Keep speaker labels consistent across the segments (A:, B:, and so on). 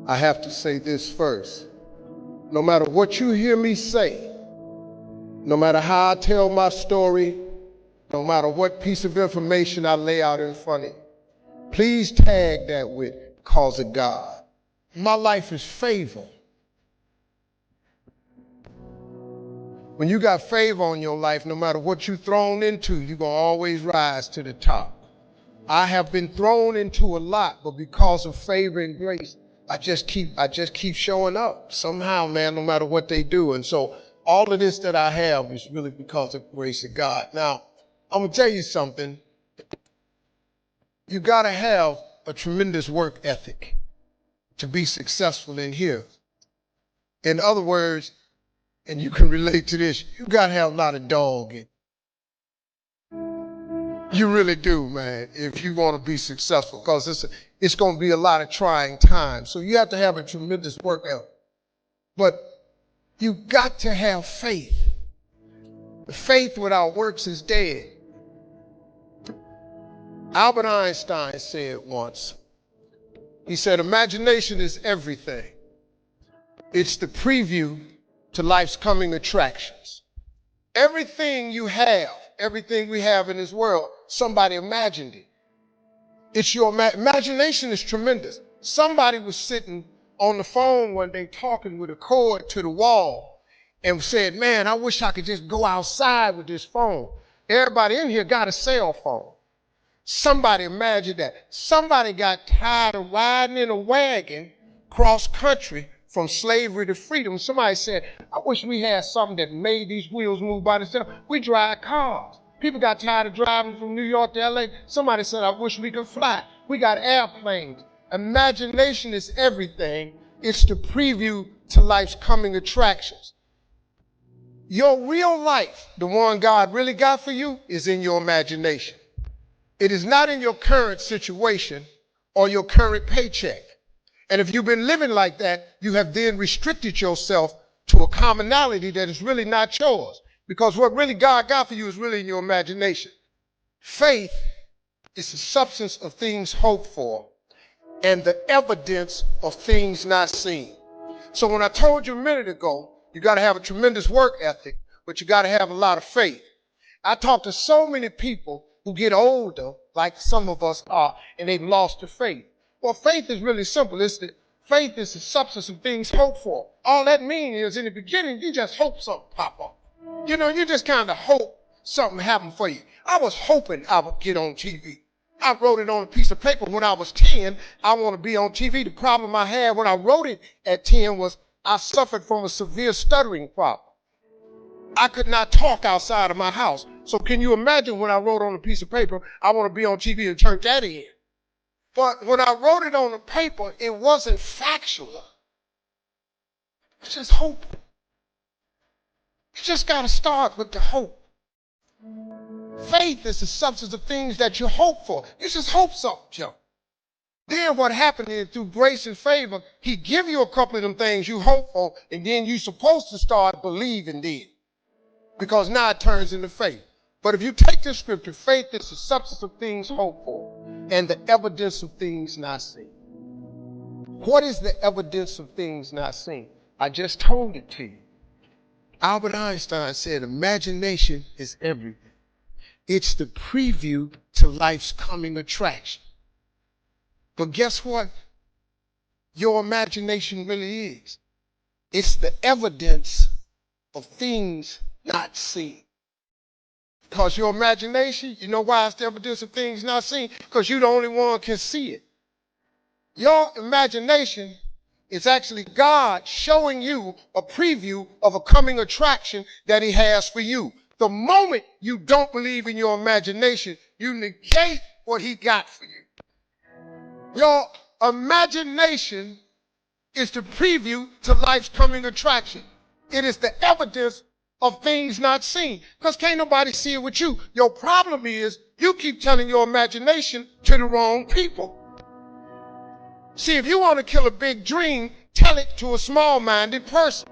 A: I have to say this first. No matter what you hear me say, no matter how I tell my story, no matter what piece of information I lay out in front of you, please tag that with "because of God." My life is favor. When you got favor on your life, no matter what you're thrown into, you're going to always rise to the top. I have been thrown into a lot, but because of favor and grace, I just keep showing up somehow, man, no matter what they do. And so all of this that I have is really because of the grace of God. Now, I'm going to tell you something. You got to have a tremendous work ethic to be successful in here. In other words, and you can relate to this, you got to have a lot of dog in it. You really do, man, if you want to be successful, because it's going to be a lot of trying times. So you have to have a tremendous work ethic. But you got to have faith. Faith without works is dead. Albert Einstein said once, he said, imagination is everything. It's the preview to life's coming attractions. Everything you have, everything we have in this world, somebody imagined it. It's your imagination is tremendous. Somebody was sitting on the phone one day talking with a cord to the wall and said, man, I wish I could just go outside with this phone. Everybody in here got a cell phone. Somebody imagined that. Somebody got tired of riding in a wagon cross country from slavery to freedom. Somebody said, I wish we had something that made these wheels move by themselves. We drive cars. People got tired of driving from New York to LA. Somebody said, I wish we could fly. We got airplanes. Imagination is everything. It's the preview to life's coming attractions. Your real life, the one God really got for you, is in your imagination. It is not in your current situation or your current paycheck. And if you've been living like that, you have then restricted yourself to a commonality that is really not yours. Because what really God got for you is really in your imagination. Faith is the substance of things hoped for and the evidence of things not seen. So when I told you a minute ago, you got to have a tremendous work ethic, but you got to have a lot of faith. I talk to so many people who get older, like some of us are, and they've lost their faith. Well, faith is really simple. Faith is the substance of things hoped for. All that means is in the beginning, you just hope something pop up. You know, you just kind of hope something happened for you. I was hoping I would get on TV. I wrote it on a piece of paper when I was 10. I want to be on TV. The problem I had when I wrote it at 10 was I suffered from a severe stuttering problem. I could not talk outside of my house. So can you imagine when I wrote on a piece of paper, I want to be on TV and turn that in? But when I wrote it on the paper, it wasn't factual. It's just hope. You just got to start with the hope. Faith is the substance of things that you hope for. You just hope something, Joe. Then what happened is through grace and favor, he give you a couple of them things you hope for, and then you're supposed to start believing then. Because now it turns into faith. But if you take this scripture, faith is the substance of things hoped for and the evidence of things not seen. What is the evidence of things not seen? I just told it to you. Albert Einstein said, imagination is everything. It's the preview to life's coming attraction. But guess what? Your imagination really is. It's the evidence of things not seen. Because your imagination, you know why it's the evidence of things not seen? Because you're the only one who can see it. Your imagination is actually God showing you a preview of a coming attraction that he has for you. The moment you don't believe in your imagination, you negate what he got for you. Your imagination is the preview to life's coming attraction. It is the evidence of things not seen. Because can't nobody see it with you. Your problem is you keep telling your imagination to the wrong people. See, if you want to kill a big dream, tell it to a small-minded person.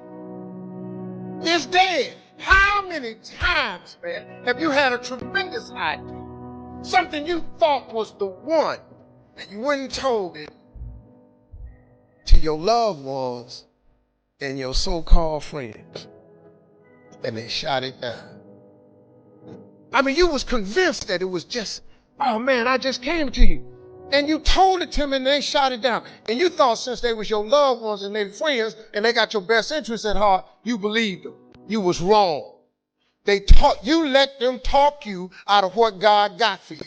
A: It's dead. How many times, man, have you had a tremendous idea? Something you thought was the one, and you went and told it to your loved ones and your so-called friends, and they shot it down. I mean, you was convinced that it was just, oh man, I just came to you. And you told it to them and they shot it down. And you thought since they was your loved ones and their friends and they got your best interests at heart, you believed them. You was wrong. You let them talk you out of what God got for you.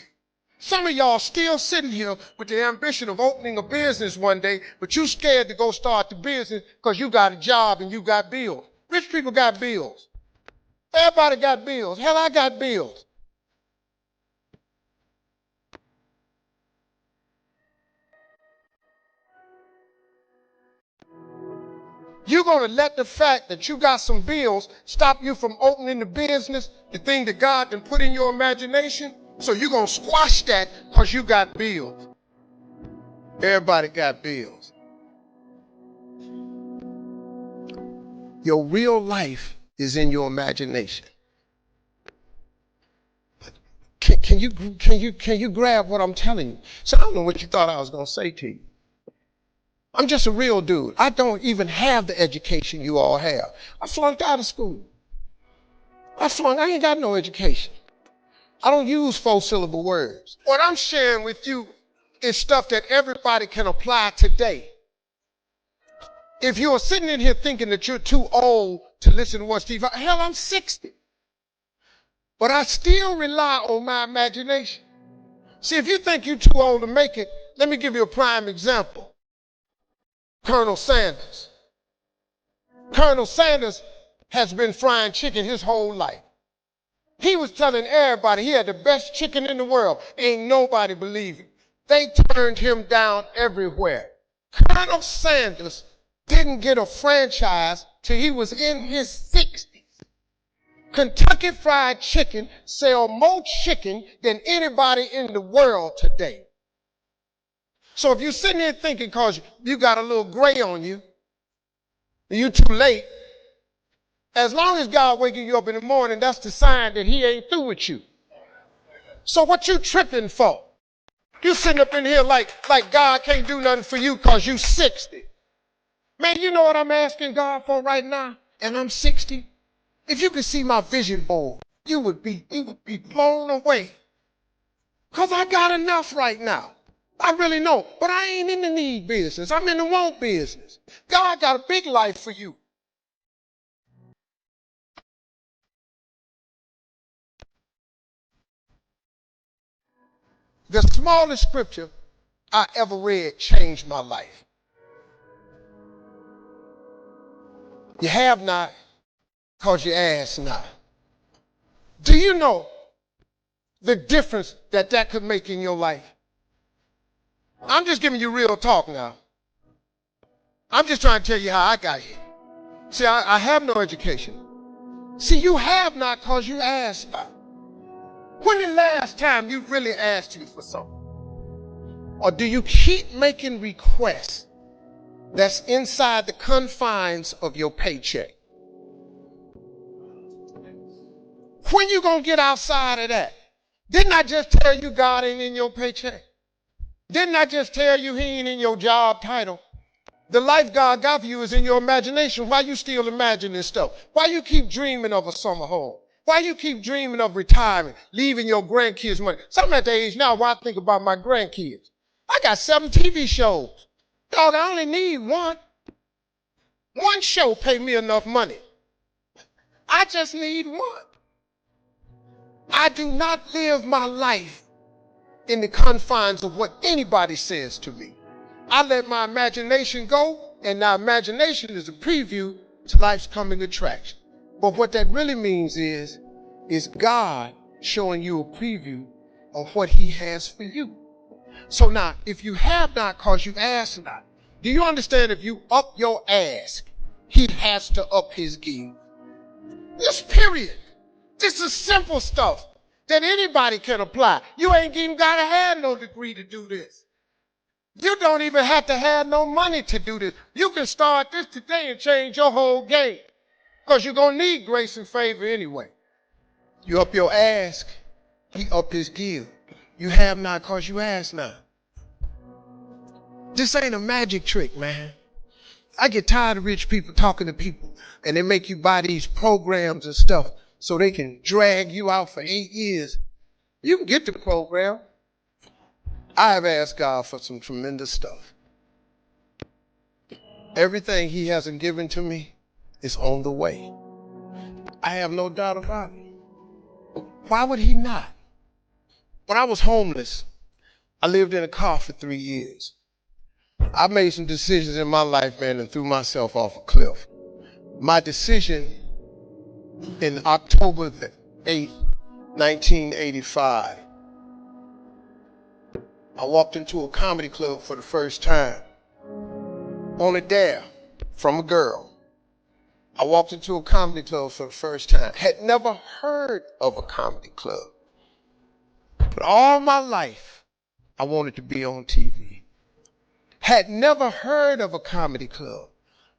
A: Some of y'all still sitting here with the ambition of opening a business one day, but you scared to go start the business because you got a job and you got bills. Rich people got bills. Everybody got bills. Hell, I got bills. You're going to let the fact that you got some bills stop you from opening the business, the thing that God can put in your imagination? So you're going to squash that because you got bills. Everybody got bills. Your real life is in your imagination. Can you grab what I'm telling you? So I don't know what you thought I was going to say to you. I'm just a real dude. I don't even have the education you all have. I flunked out of school. I ain't got no education. I don't use 4-syllable words. What I'm sharing with you is stuff that everybody can apply today. If you're sitting in here thinking that you're too old to listen to what Steve, hell, I'm 60. But I still rely on my imagination. See, if you think you're too old to make it, let me give you a prime example. Colonel Sanders. Colonel Sanders has been frying chicken his whole life. He was telling everybody he had the best chicken in the world. Ain't nobody believed it. They turned him down everywhere. Colonel Sanders didn't get a franchise till he was in his 60s. Kentucky Fried Chicken sell more chicken than anybody in the world today. So if you're sitting here thinking because you got a little gray on you, you too late, as long as God waking you up in the morning, that's the sign that he ain't through with you. So what you tripping for? You sitting up in here like God can't do nothing for you because you 60. Man, you know what I'm asking God for right now? And I'm 60. If you could see my vision board, you would be blown away. Because I got enough right now. I really know. But I ain't in the need business. I'm in the want business. God got a big life for you. The smallest scripture I ever read changed my life. You have not because you ask not. Do you know the difference that could make in your life? I'm just giving you real talk now. I'm just trying to tell you how I got here. See, I have no education. See, you have not because you asked not. When the last time you really asked you for something? Or do you keep making requests that's inside the confines of your paycheck? When you gonna get outside of that? Didn't I just tell you God ain't in your paycheck? Didn't I just tell you he ain't in your job title? The life God got for you is in your imagination. Why you still imagining stuff? Why you keep dreaming of a summer home? Why you keep dreaming of retirement, leaving your grandkids money? So I'm at the age now where I think about my grandkids. I got 7 TV shows. Dog, I only need one. One show pay me enough money. I just need one. I do not live my life in the confines of what anybody says to me. I let my imagination go, and now imagination is a preview to life's coming attraction. But what that really means is God showing you a preview of what he has for you. So now, if you have not because you asked not, do you understand if you up your ask, he has to up his game? This period. This is simple stuff that anybody can apply. You ain't even got to have no degree to do this. You don't even have to have no money to do this. You can start this today and change your whole game because you're going to need grace and favor anyway. You up your ask, he up his give. You have not because you ask not. This ain't a magic trick, man. I get tired of rich people talking to people and they make you buy these programs and stuff so they can drag you out for 8 years. You can get the program. I have asked God for some tremendous stuff. Everything he hasn't given to me is on the way. I have no doubt about it. Why would he not? When I was homeless, I lived in a car for 3 years. I made some decisions in my life, man, and threw myself off a cliff. My decision in October the 8th, 1985, I walked into a comedy club for the first time. On a dare from a girl. I walked into a comedy club for the first time. Had never heard of a comedy club. But all my life, I wanted to be on TV. Had never heard of a comedy club.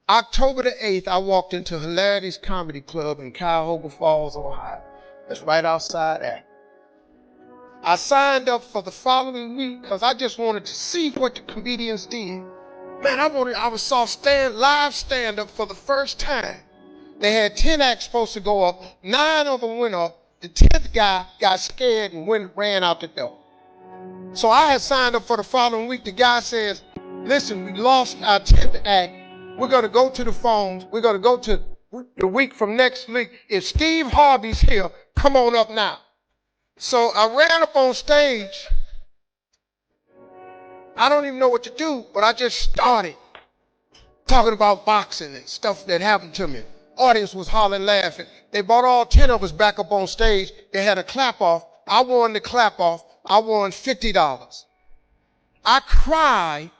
A: October the 8th, I walked into Hilarity's Comedy Club in Cuyahoga Falls, Ohio. That's right outside Akron. I signed up for the following week because I just wanted to see what the comedians did. Man, I saw live stand-up for the first time. They had 10 acts supposed to go up. 9 of them went up. The 10th guy got scared and ran out the door. So I had signed up for the following week. The guy says, listen, we lost our 10th act. We're going to go to the phones. We're going to go to the week from next week. If Steve Harvey's here, come on up now. So I ran up on stage. I don't even know what to do, but I just started talking about boxing and stuff that happened to me. Audience was hollering, laughing. They brought all 10 of us back up on stage. They had a clap off. I won the clap off. I won $50. I cried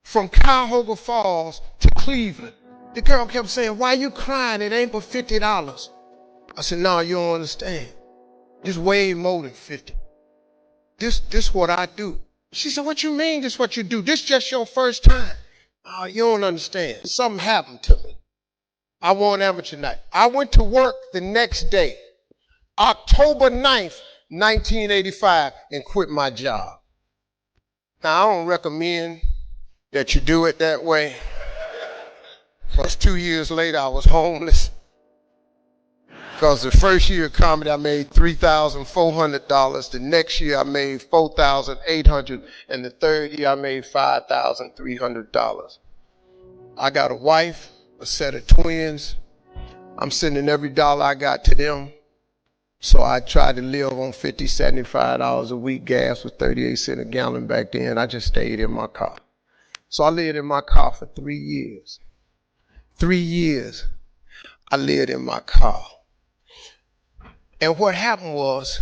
A: from Cuyahoga Falls to Cleveland. The girl kept saying, why you crying? It ain't but $50. I said, no, you don't understand. This way more than 50. This what I do. She said, what you mean this what you do? This just your first time. Oh, you don't understand. Something happened to me. I won amateur night. I went to work the next day, October 9th, 1985, and quit my job. Now, I don't recommend that you do it that way. Because 2 years later, I was homeless. Because the first year of comedy, I made $3,400. The next year, I made $4,800. And the third year, I made $5,300. I got a wife, a set of twins. I'm sending every dollar I got to them. So I tried to live on $50, $75 a week. Gas was 38 cents a gallon back then. I just stayed in my car. So I lived in my car for 3 years. 3 years I lived in my car. And what happened was,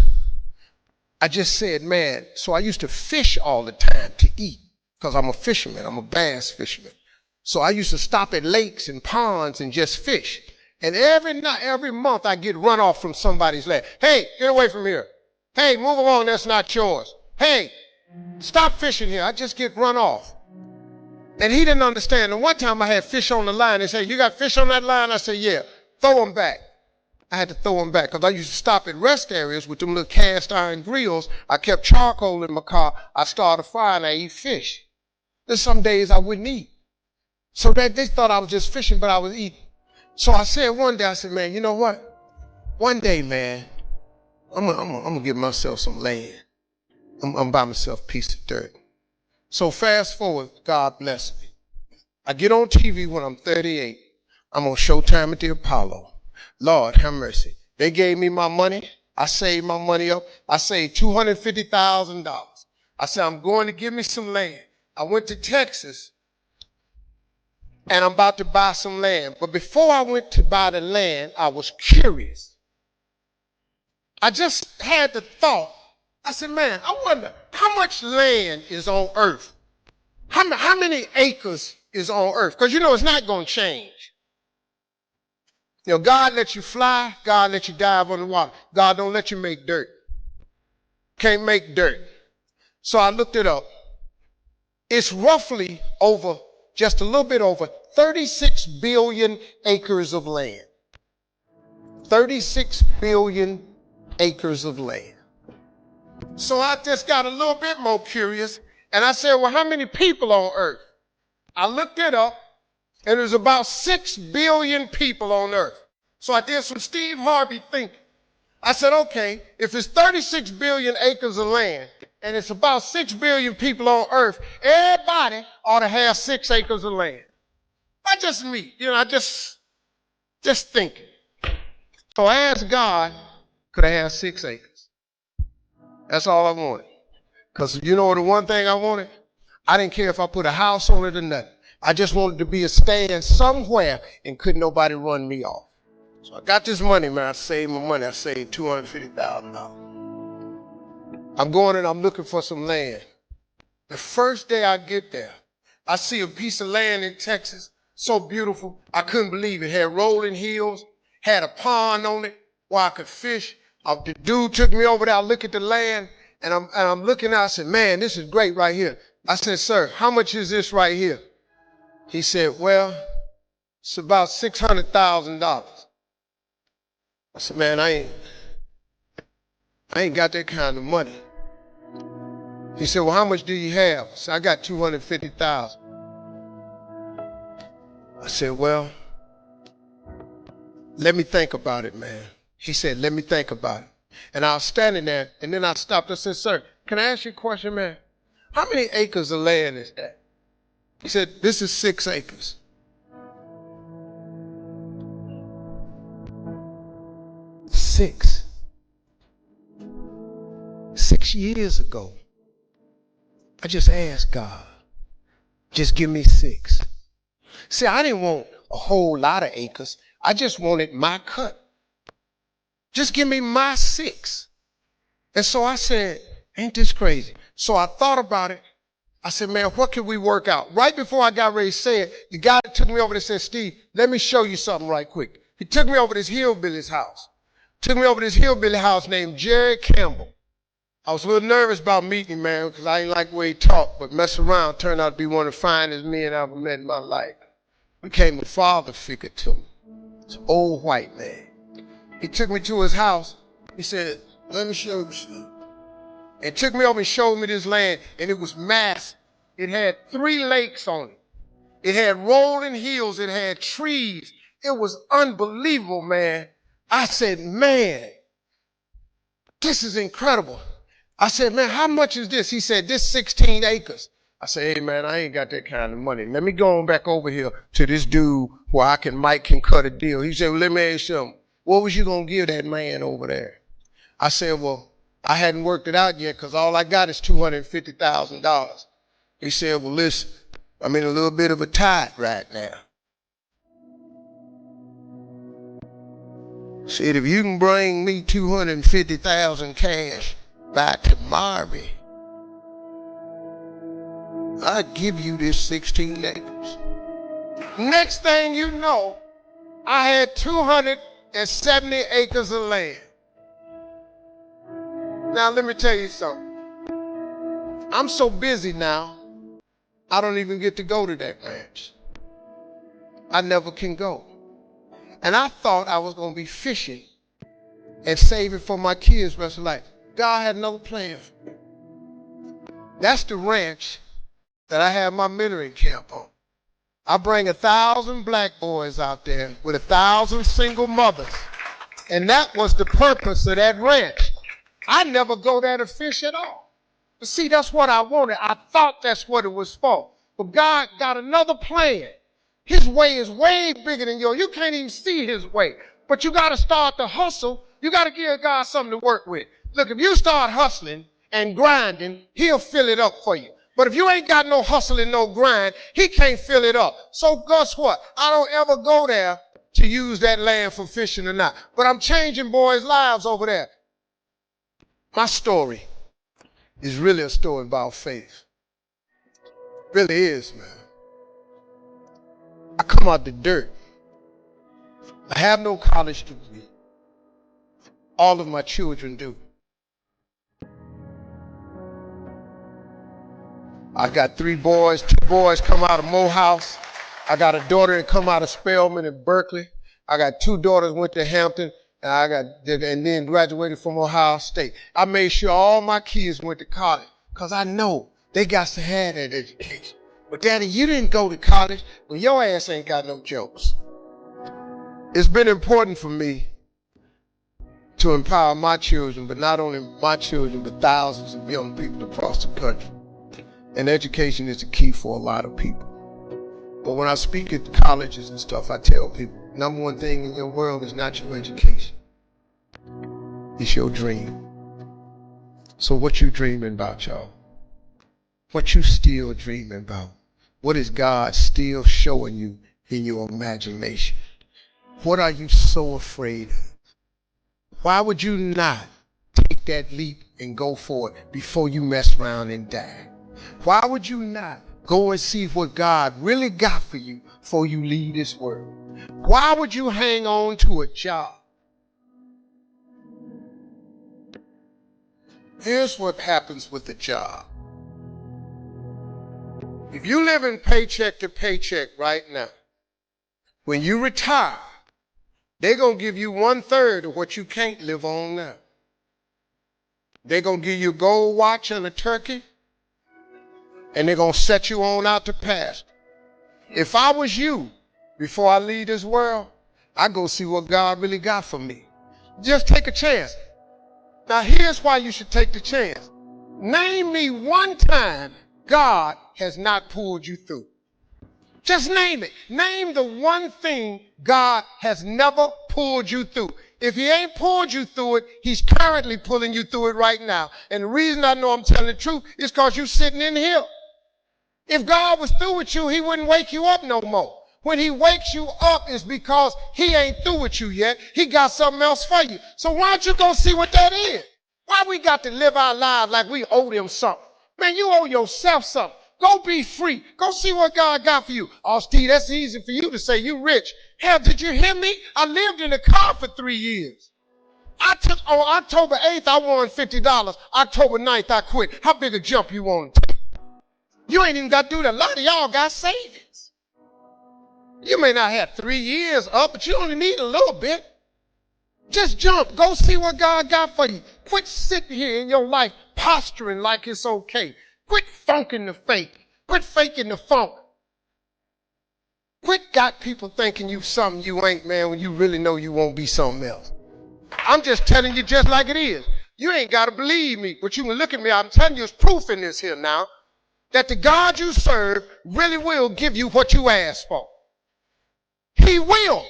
A: I just said, man, so I used to fish all the time to eat because I'm a fisherman. I'm a bass fisherman. So I used to stop at lakes and ponds and just fish. And every month I get run off from somebody's land. Hey, get away from here. Hey, move along, that's not yours. Hey, stop fishing here. I just get run off. And he didn't understand. And one time I had fish on the line. They said, you got fish on that line? I said, yeah, throw them back. I had to throw them back because I used to stop at rest areas with them little cast iron grills. I kept charcoal in my car. I started a fire and I eat fish. There's some days I wouldn't eat. So they thought I was just fishing, but I was eating. So I said one day, I said, man, you know what? One day, man, I'm gonna give myself some land. I'm gonna buy myself a piece of dirt. So fast forward, God bless me. I get on TV when I'm 38. I'm on Showtime at the Apollo. Lord, have mercy. They gave me my money. I saved my money up. I saved $250,000. I said, I'm going to give me some land. I went to Texas, and I'm about to buy some land. But before I went to buy the land, I was curious. I just had the thought. I said, man, I wonder how much land is on earth? How many acres is on earth? Because you know it's not going to change. You know, God let you fly. God let you dive underwater. God don't let you make dirt. Can't make dirt. So I looked it up. It's roughly over, just a little bit over 36 billion acres of land. 36 billion acres of land. So I just got a little bit more curious, and I said, well, how many people on earth? I looked it up. And there's about 6 billion people on earth. So I did some Steve Harvey thinking. I said, okay, if it's 36 billion acres of land and it's about 6 billion people on earth, everybody ought to have 6 acres of land. Not just me, I just thinking. So I asked God, could I have 6 acres? That's all I wanted. Because the one thing I wanted? I didn't care if I put a house on it or nothing. I just wanted to be a stand somewhere and couldn't nobody run me off. So I got this money, man. I saved my money. I saved $250,000. I'm going and I'm looking for some land. The first day I get there, I see a piece of land in Texas, so beautiful. I couldn't believe it. It had rolling hills, had a pond on it where I could fish. The dude took me over there. I look at the land, and I'm looking out. I said, man, this is great right here. I said, sir, how much is this right here? He said, well, it's about $600,000. I said, man, I ain't got that kind of money. He said, well, how much do you have? I said, I got $250,000. I said, well, let me think about it, man. He said, let me think about it. And I was standing there, and then I stopped. I said, sir, can I ask you a question, man? How many acres of land is that? He said, this is 6 acres. Six years ago, I just asked God, just give me 6. See, I didn't want a whole lot of acres. I just wanted my cut. Just give me my 6. And so I said, ain't this crazy? So I thought about it. I said, man, what can we work out? Right before I got ready to say it, the guy took me over there and said, Steve, let me show you something right quick. He took me over to this hillbilly's house. Took me over to this hillbilly house named Jerry Campbell. I was a little nervous about meeting him, man, because I didn't like the way he talked, but mess around turned out to be one of the finest men I've ever met in my life. Became a father figure to me. It's an old white man. He took me to his house. He said, let me show you something. And took me over and showed me this land, and it was massive. It had 3 lakes on it. It had rolling hills. It had trees. It was unbelievable, man. I said, man, this is incredible. I said, man, how much is this? He said, this 16 acres. I said, hey, man, I ain't got that kind of money. Let me go on back over here to this dude where Mike can cut a deal. He said, well, let me ask you something. What was you going to give that man over there? I said, well, I hadn't worked it out yet because all I got is $250,000. He said, well, listen, I'm in a little bit of a tide right now. Said, if you can bring me $250,000 cash by tomorrow, I'll give you this 16 acres. Next thing you know, I had 270 acres of land. Now, let me tell you something. I'm so busy now, I don't even get to go to that ranch. I never can go. And I thought I was going to be fishing and save it for my kids' rest of life. God had another plan for me. That's the ranch that I have my mentoring camp on. I bring 1,000 black boys out there with 1,000 single mothers. And that was the purpose of that ranch. I never go there to fish at all. But see, that's what I wanted. I thought that's what it was for. But God got another plan. His way is way bigger than yours. You can't even see his way. But you got to start to hustle. You got to give God something to work with. Look, if you start hustling and grinding, he'll fill it up for you. But if you ain't got no hustle and no grind, he can't fill it up. So guess what? I don't ever go there to use that land for fishing or not. But I'm changing boys' lives over there. My story is really a story about faith. It really is, man. I come out the dirt. I have no college degree. All of my children do. I got 3 boys. 2 boys come out of Morehouse. I got a daughter that come out of Spelman in Berkeley. I got 2 daughters went to Hampton, and then graduated from Ohio State. I made sure all my kids went to college because I know they got to have that education. But Daddy, you didn't go to college. Well, your ass ain't got no jokes. It's been important for me to empower my children, but not only my children, but thousands of young people across the country. And education is the key for a lot of people. But when I speak at colleges and stuff, I tell people, number one thing in your world is not your education. It's your dream. So what you dreaming about, y'all? What you still dreaming about? What is God still showing you in your imagination? What are you so afraid of? Why would you not take that leap and go for it before you mess around and die? Why would you not go and see what God really got for you before you leave this world? Why would you hang on to a job? Here's what happens with the job. If you live in paycheck to paycheck right now, when you retire, they're going to give you 1/3 of what you can't live on now. They're going to give you a gold watch and a turkey, and they're going to set you on out to pasture. If I was you, before I leave this world, I'd go see what God really got for me. Just take a chance. Now, here's why you should take the chance. Name me one time God has not pulled you through. Just name it. Name the one thing God has never pulled you through. If he ain't pulled you through it, he's currently pulling you through it right now. And the reason I know I'm telling the truth is because you're sitting in here. If God was through with you, he wouldn't wake you up no more. When he wakes you up is because he ain't through with you yet. He got something else for you. So why don't you go see what that is? Why we got to live our lives like we owe them something? Man, you owe yourself something. Go be free. Go see what God got for you. Osteen, that's easy for you to say. You rich. Hell, did you hear me? I lived in a car for 3 years. On October 8th, I won $50. October 9th, I quit. How big a jump you want to take? You ain't even got to do that. A lot of y'all got savings. You may not have 3 years up, but you only need a little bit. Just jump. Go see what God got for you. Quit sitting here in your life posturing like it's okay. Quit funking the fake. Quit faking the funk. Quit got people thinking you something you ain't, man, when you really know you won't be something else. I'm just telling you just like it is. You ain't got to believe me, but you can look at me. I'm telling you, there's proof in this here now that the God you serve really will give you what you ask for. He will.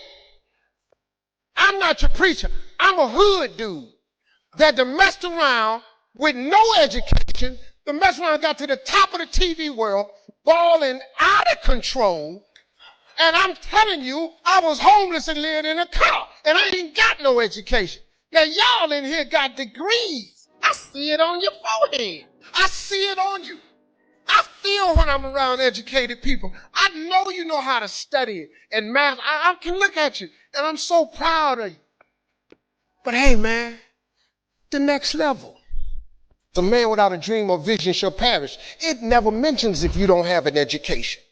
A: I'm not your preacher. I'm a hood dude that messed around with no education. The mess around got to the top of the TV world, balling out of control. And I'm telling you, I was homeless and lived in a car. And I ain't got no education. Now, y'all in here got degrees. I see it on your forehead. I see it on you. I feel when I'm around educated people. I know you know how to study it and math. I can look at you, and I'm so proud of you. But hey, man, the next level. The man without a dream or vision shall perish. It never mentions if you don't have an education.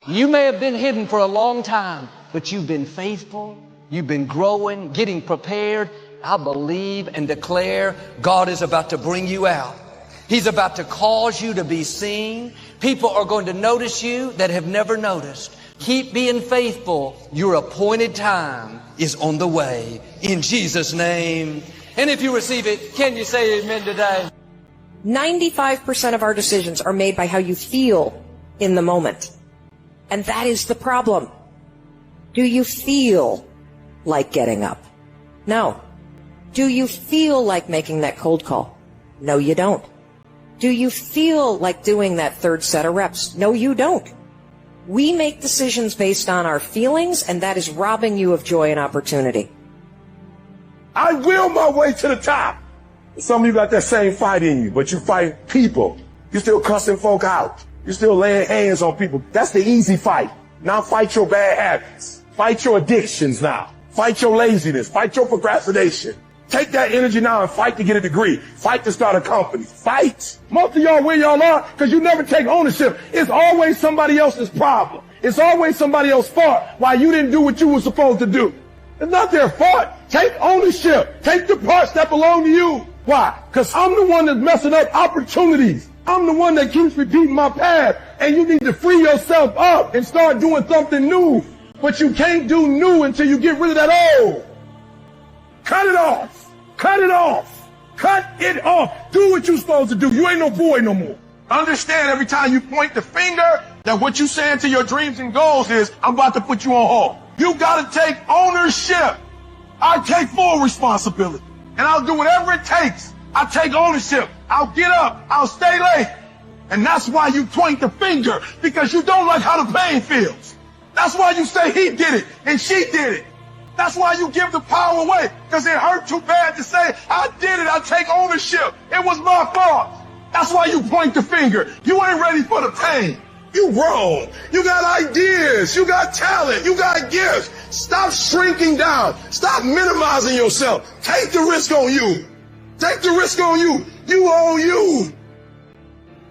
B: You may have been hidden for a long time, but you've been faithful. You've been growing, getting prepared. I believe and declare God is about to bring you out. He's about to cause you to be seen. People are going to notice you that have never noticed. Keep being faithful. Your appointed time is on the way. In Jesus' name. And if you receive it, can you say amen today?
C: 95% of our decisions are made by how you feel in the moment. And that is the problem. Do you feel like getting up? No. Do you feel like making that cold call? No, you don't. Do you feel like doing that third set of reps? No, you don't. We make decisions based on our feelings, and that is robbing you of joy and opportunity.
D: I will my way to the top. Some of you got that same fight in you, but you fight people. You still cussing folk out. You're still laying hands on people. That's the easy fight. Now fight your bad habits. Fight your addictions now. Fight your laziness. Fight your procrastination. Take that energy now and fight to get a degree. Fight to start a company. Fight. Most of y'all where y'all are because you never take ownership. It's always somebody else's problem. It's always somebody else's fault why you didn't do what you were supposed to do. It's not their fault. Take ownership. Take the parts that belong to you. Why? Because I'm the one that's messing up opportunities. I'm the one that keeps repeating my past. And you need to free yourself up and start doing something new. But you can't do new until you get rid of that old. Cut it off. Cut it off. Cut it off. Do what you're supposed to do. You ain't no boy no more. Understand every time you point the finger that what you saying to your dreams and goals is, I'm about to put you on hold. You got to take ownership. I take full responsibility. And I'll do whatever it takes. I'll take ownership. I'll get up. I'll stay late. And that's why you point the finger, because you don't like how the pain feels. That's why you say he did it and she did it. That's why you give the power away, because it hurt too bad to say, I did it, I take ownership. It was my fault. That's why you point the finger. You ain't ready for the pain. You grown. You got ideas. You got talent. You got gifts. Stop shrinking down. Stop minimizing yourself. Take the risk on you. Take the risk on you. You own you.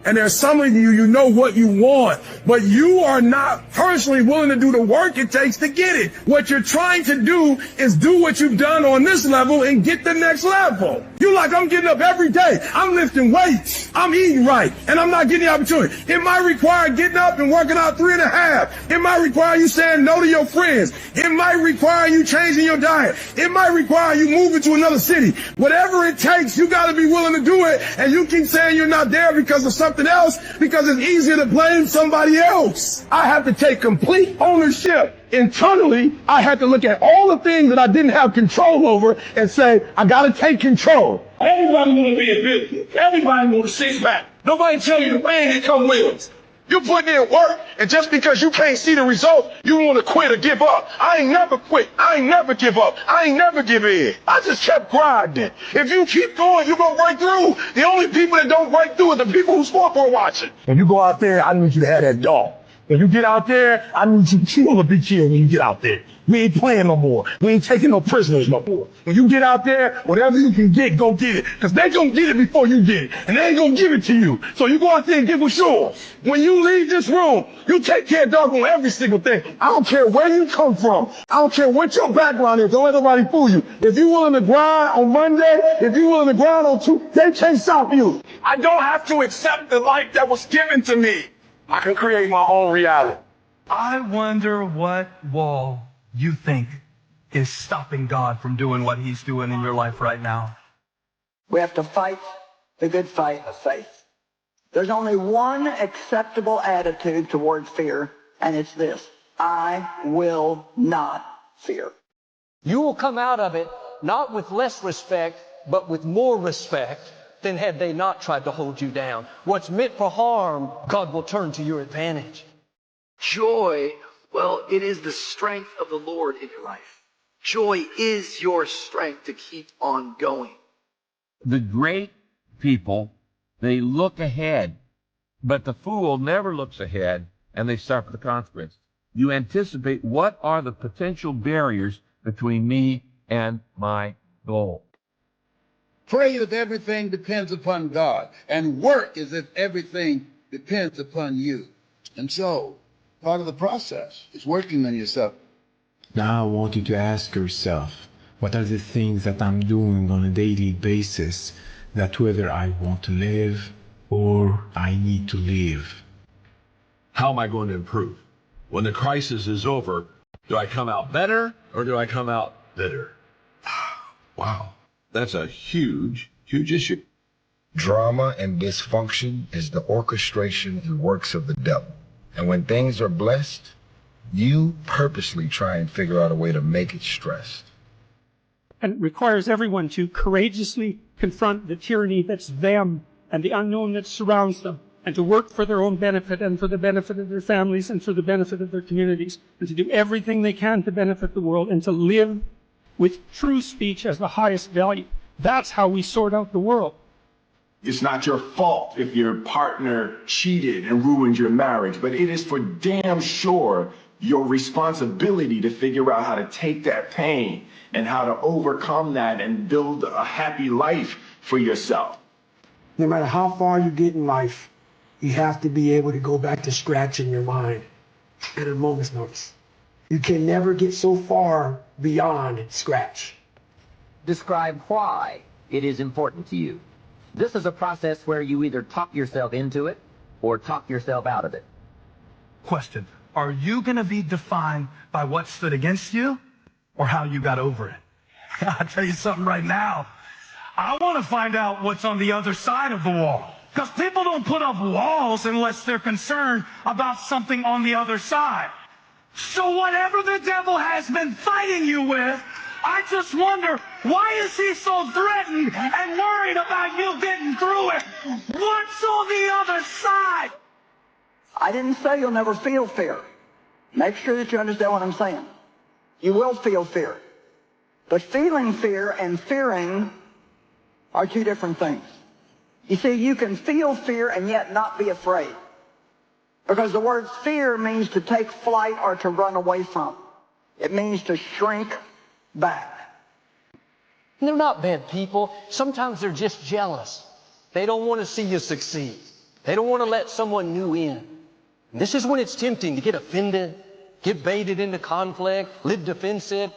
D: And there's some of you, you know what you want, but you are not personally willing to do the work it takes to get it. What you're trying to do is do what you've done on this level and get the next level. You like, I'm getting up every day. I'm lifting weights. I'm eating right. And I'm not getting the opportunity. It might require getting up and working out 3.5. It might require you saying no to your friends. It might require you changing your diet. It might require you moving to another city. Whatever it takes, you got to be willing to do it. And you keep saying you're not there because of something else, because it's easier to blame somebody else. I have to take complete ownership. Internally, I had to look at all the things that I didn't have control over and say, I got to take control. Everybody want to be a business. Everybody want to sit back. Nobody tell you the pain that come with it. You're putting in work, and just because you can't see the result, you want to quit or give up. I ain't never quit. I ain't never give up. I ain't never give in. I just kept grinding. If you keep going, you're going to break through. The only people that don't break through are the people who sport for watching. When you go out there, I need you to have that dog. When you get out there, I need you to kill a big kill when you get out there. We ain't playing no more. We ain't taking no prisoners no more. When you get out there, whatever you can get, go get it. Because they gonna get it before you get it. And they ain't gonna give it to you. So you go out there and give them sure. When you leave this room, you take care of dog on every single thing. I don't care where you come from. I don't care what your background is. Don't let nobody fool you. If you're willing to grind on Monday, if you're willing to grind on Tuesday, they can't stop you. I don't have to accept the life that was given to me. I can create my own reality.
B: I wonder what wall you think is stopping God from doing what he's doing in your life right now.
E: We have to fight the good fight of faith. There's only one acceptable attitude towards fear, and it's this: I will not fear.
B: You will come out of it not with less respect, but with more respect than had they not tried to hold you down. What's meant for harm, God will turn to your advantage.
F: Joy, well, it is the strength of the Lord in your life. Joy is your strength to keep on going.
G: The great people, they look ahead, but the fool never looks ahead, and they suffer the consequence. You anticipate, what are the potential barriers between me and my goal?
H: Pray as everything depends upon God, and work as if everything depends upon you. And so, part of the process is working on yourself.
I: Now I want you to ask yourself, what are the things that I'm doing on a daily basis that whether I want to live or I need to live?
J: How am I going to improve? When the crisis is over, do I come out better or do I come out bitter? Wow. That's a huge, huge issue.
K: Drama and dysfunction is the orchestration and works of the devil. And when things are blessed, you purposely try and figure out a way to make it stressed.
L: And it requires everyone to courageously confront the tyranny that's them and the unknown that surrounds them, and to work for their own benefit and for the benefit of their families and for the benefit of their communities, and to do everything they can to benefit the world, and to live with true speech as the highest value. That's how we sort out the world.
D: It's not your fault if your partner cheated and ruined your marriage, but it is for damn sure your responsibility to figure out how to take that pain and how to overcome that and build a happy life for yourself.
M: No matter how far you get in life, you have to be able to go back to scratch in your mind at a moment's notice. You can never get so far beyond scratch.
N: Describe why it is important to you. This is a process where you either talk yourself into it or talk yourself out of it.
O: Question. Are you going to be defined by what stood against you or how you got over it? I'll tell you something right now. I want to find out what's on the other side of the wall. Because people don't put up walls unless they're concerned about something on the other side. So whatever the devil has been fighting you with, I just wonder, why is he so threatened and worried about you getting through it? What's on the other side?
E: I didn't say you'll never feel fear. Make sure that you understand what I'm saying. You will feel fear. But feeling fear and fearing are two different things. You see, you can feel fear and yet not be afraid. Because the word fear means to take flight or to run away from. It means to shrink back.
B: They're not bad people. Sometimes they're just jealous. They don't want to see you succeed. They don't want to let someone new in. And this is when it's tempting to get offended, get baited into conflict, live defensive.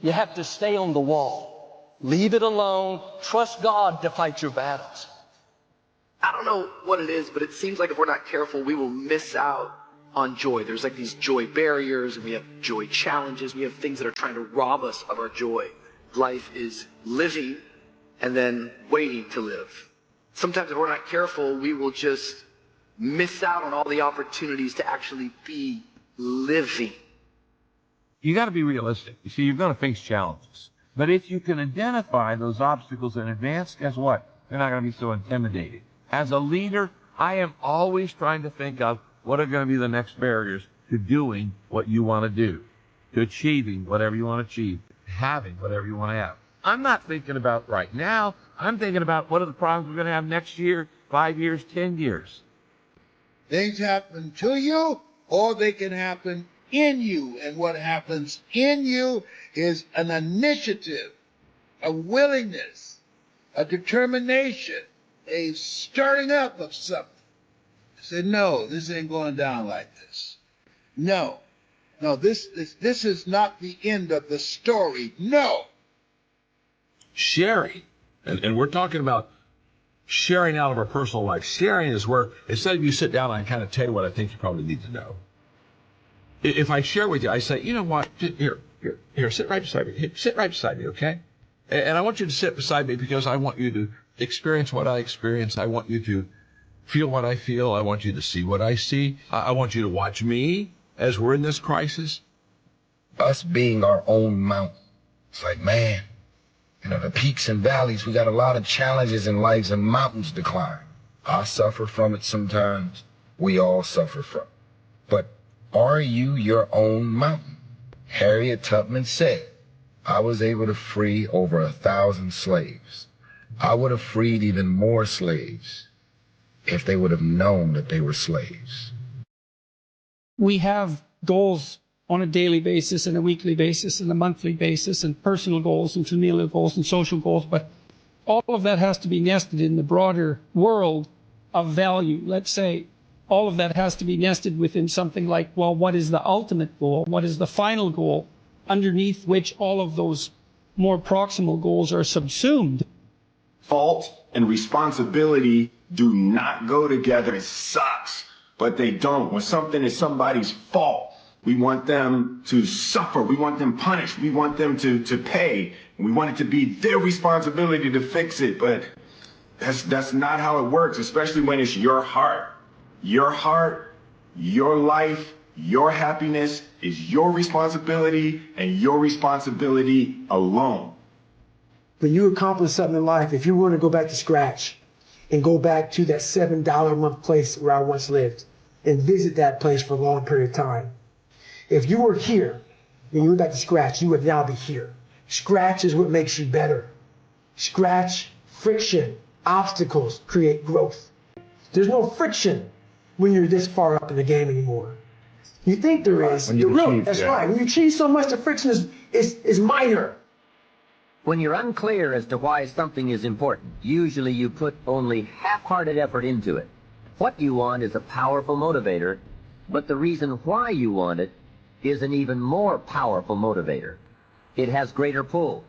B: You have to stay on the wall. Leave it alone. Trust God to fight your battles.
F: I don't know what it is, but it seems like if we're not careful, we will miss out on joy. There's like these joy barriers, and we have joy challenges. We have things that are trying to rob us of our joy. Life is living and then waiting to live. Sometimes if we're not careful, we will just miss out on all the opportunities to actually be living.
G: You got to be realistic. You see, you're going to face challenges. But if you can identify those obstacles in advance, guess what? They're not going to be so intimidating. As a leader, I am always trying to think of what are going to be the next barriers to doing what you want to do, to achieving whatever you want to achieve, having whatever you want to have. I'm not thinking about right now. I'm thinking about what are the problems we're going to have next year, 5 years, 10 years.
H: Things happen to you, or they can happen in you. And what happens in you is an initiative, a willingness, a determination, a stirring up of something. Say, no, this ain't going down like this. No, this is not the end of the story. No.
J: Sharing, and we're talking about sharing out of our personal life. Sharing is where, instead of you sit down and I kind of tell you what I think you probably need to know. If I share with you, I say, you know what, here, sit right beside me. Sit right beside me, okay? And I want you to sit beside me because I want you to experience what I experience. I want you to feel what I feel. I want you to see what I see. I want you to watch me as we're in this crisis.
K: Us being our own mountain. It's like, man, the peaks and valleys, we got a lot of challenges in life and mountains to climb. I suffer from it sometimes. We all suffer from it. But are you your own mountain? Harriet Tubman said, I was able to free over 1,000 slaves. I would have freed even more slaves if they would have known that they were slaves.
L: We have goals on a daily basis and a weekly basis and a monthly basis and personal goals and familial goals and social goals, but all of that has to be nested in the broader world of value. Let's say all of that has to be nested within something like, well, what is the ultimate goal? What is the final goal underneath which all of those more proximal goals are subsumed?
D: Fault and responsibility do not go together. It sucks, but they don't. When something is somebody's fault, we want them to suffer. We want them punished. We want them to pay. We want it to be their responsibility to fix it, but that's not how it works, especially when it's your heart. Your heart, your life, your happiness is your responsibility and your responsibility alone.
M: When you accomplish something in life, if you want to go back to scratch and go back to that $7 a month place where I once lived and visit that place for a long period of time, if you were here and you went back to scratch, you would now be here. Scratch is what makes you better. Scratch, friction, obstacles create growth. There's no friction when you're this far up in the game anymore. You think there is.
K: When you achieve,
M: that's
K: yeah.
M: right. When you achieve so much, the friction is minor.
N: When you're unclear as to why something is important, usually you put only half-hearted effort into it. What you want is a powerful motivator, but the reason why you want it is an even more powerful motivator. It has greater pull.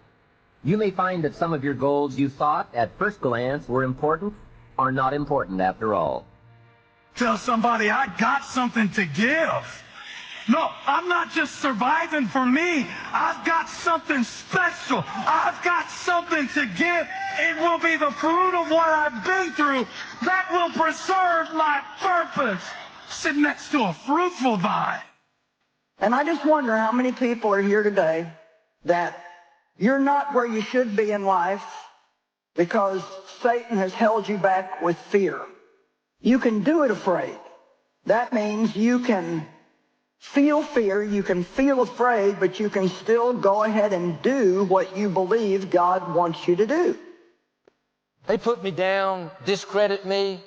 N: You may find that some of your goals you thought at first glance were important are not important after all.
O: Tell somebody I got something to give. No, I'm not just surviving for me. I've got something special. I've got something to give. It will be the fruit of what I've been through that will preserve my purpose. Sit next to a fruitful vine.
E: And I just wonder how many people are here today that you're not where you should be in life because Satan has held you back with fear. You can do it afraid. That means you can feel fear, you can feel afraid, but you can still go ahead and do what you believe God wants you to do.
B: They put me down, discredit me,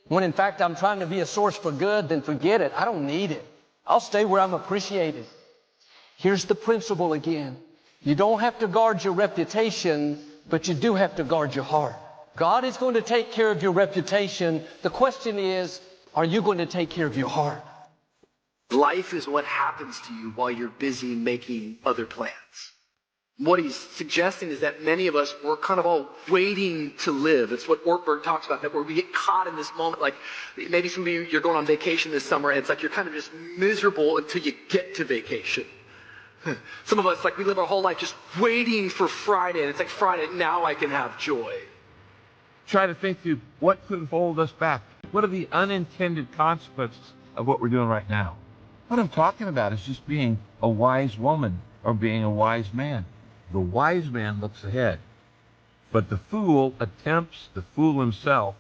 B: when in fact I'm trying to be a source for good, then forget it. I don't need it. I'll stay where I'm appreciated. Here's the principle again. You don't have to guard your reputation, but you do have to guard your heart. God is going to take care of your reputation. The question is, are you going to take care of your heart?
F: Life is what happens to you while you're busy making other plans. What he's suggesting is that many of us, we're kind of all waiting to live. It's what Ortberg talks about, that where we get caught in this moment. Like maybe some of you, you're going on vacation this summer, and it's like you're kind of just miserable until you get to vacation. Some of us, like we live our whole life just waiting for Friday, and it's like Friday, now I can have joy.
G: Try to think through what could hold us back. What are the unintended consequences of what we're doing right now? What I'm talking about is just being a wise woman or being a wise man. The wise man looks ahead, but the fool attempts to fool himself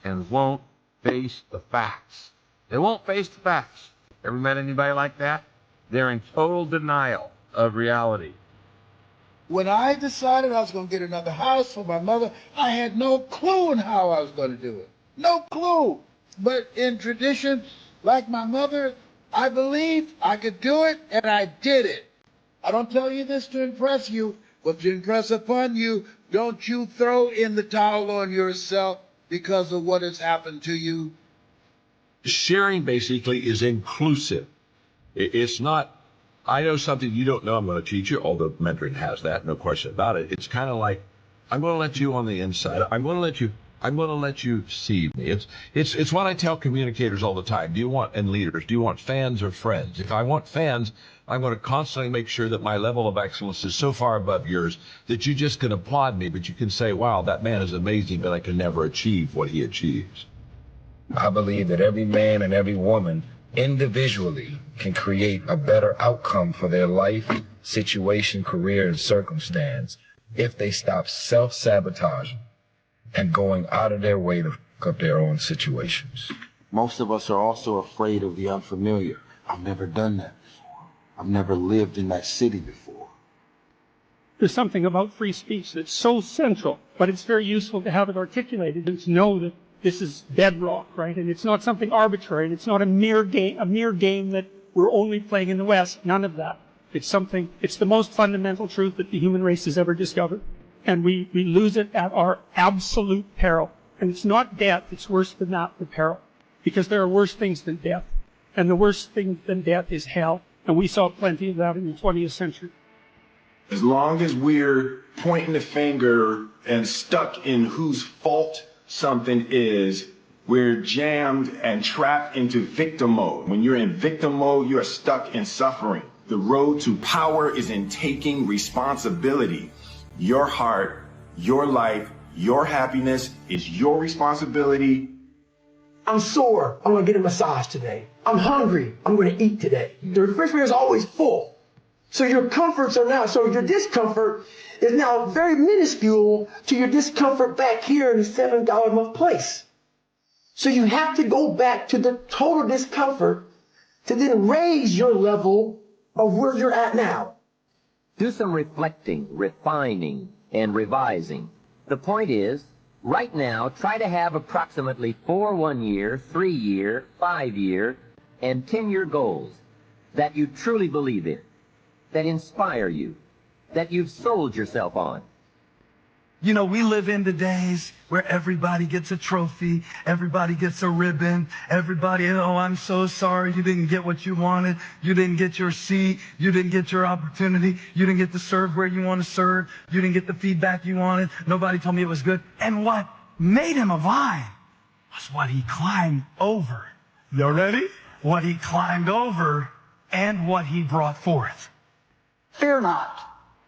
G: and won't face the facts. They won't face the facts. Ever met anybody like that? They're in total denial of reality.
H: When I decided I was going to get another house for my mother, I had no clue on how I was going to do it. No clue. But in tradition, like my mother, I believed I could do it, and I did it. I don't tell you this to impress you, but to impress upon you, don't you throw in the towel on yourself because of what has happened to you.
J: Sharing basically is inclusive. It's not, I know something you don't know, I'm going to teach you, although mentoring has that, no question about it. It's kind of like, I'm going to let you on the inside. I'm going to let you see me. It's what I tell communicators all the time. And leaders, do you want fans or friends? If I want fans, I'm going to constantly make sure that my level of excellence is so far above yours that you just can applaud me, but you can say, wow, that man is amazing, but I can never achieve what he achieves.
K: I believe that every man and every woman individually can create a better outcome for their life, situation, career, and circumstance if they stop self-sabotaging and going out of their way to fuck up their own situations.
P: Most of us are also afraid of the unfamiliar. I've never done that before. I've never lived in that city before.
L: There's something about free speech that's so central, but it's very useful to have it articulated and to know that this is bedrock, right? And it's not something arbitrary, and it's not a mere game that we're only playing in the West. None of that. It's the most fundamental truth that the human race has ever discovered. And we lose it at our absolute peril. And it's not death, it's worse than that, the peril. Because there are worse things than death. And the worst thing than death is hell. And we saw plenty of that in the 20th century.
Q: As long as we're pointing the finger and stuck in whose fault something is, we're jammed and trapped into victim mode. When you're in victim mode, you're stuck in suffering. The road to power is in taking responsibility. Your heart, your life, your happiness is your responsibility.
M: I'm sore. I'm going to get a massage today. I'm hungry. I'm going to eat today. The refrigerator is always full. So your comforts are now, so your discomfort is now very minuscule to your discomfort back here in the $7 a month place. So you have to go back to the total discomfort to then raise your level of where you're at now.
N: Do some reflecting, refining, and revising. The point is, right now, try to have approximately 4 1-year, 3-year, 5-year, and 10-year goals. that you truly believe in, that inspire you, that you've sold yourself on.
O: You know, we live in the days where everybody gets a trophy, everybody gets a ribbon, everybody, oh, I'm so sorry you didn't get what you wanted, you didn't get your seat, you didn't get your opportunity, you didn't get to serve where you want to serve, you didn't get the feedback you wanted, nobody told me it was good. And what made him a vine was what he climbed over. You ready? What he climbed over and what he brought forth.
E: Fear not.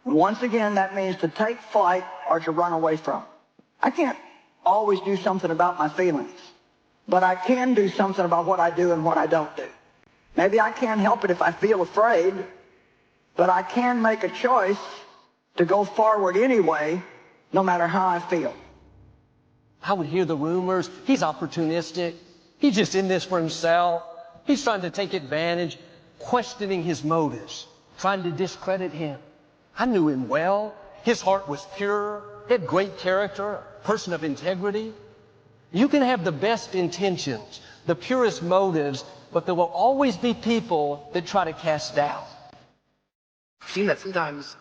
E: Once again, that means to take flight or to run away from. I can't always do something about my feelings, but I can do something about what I do and what I don't do. Maybe I can't help it if I feel afraid, but I can make a choice to go forward anyway, no matter how I feel.
B: I would hear the rumors. He's opportunistic. He's just in this for himself. He's trying to take advantage, questioning his motives, trying to discredit him. I knew him well. His heart was pure. He had great character, a person of integrity. You can have the best intentions, the purest motives, but there will always be people that try to cast doubt.
F: I've seen that sometimes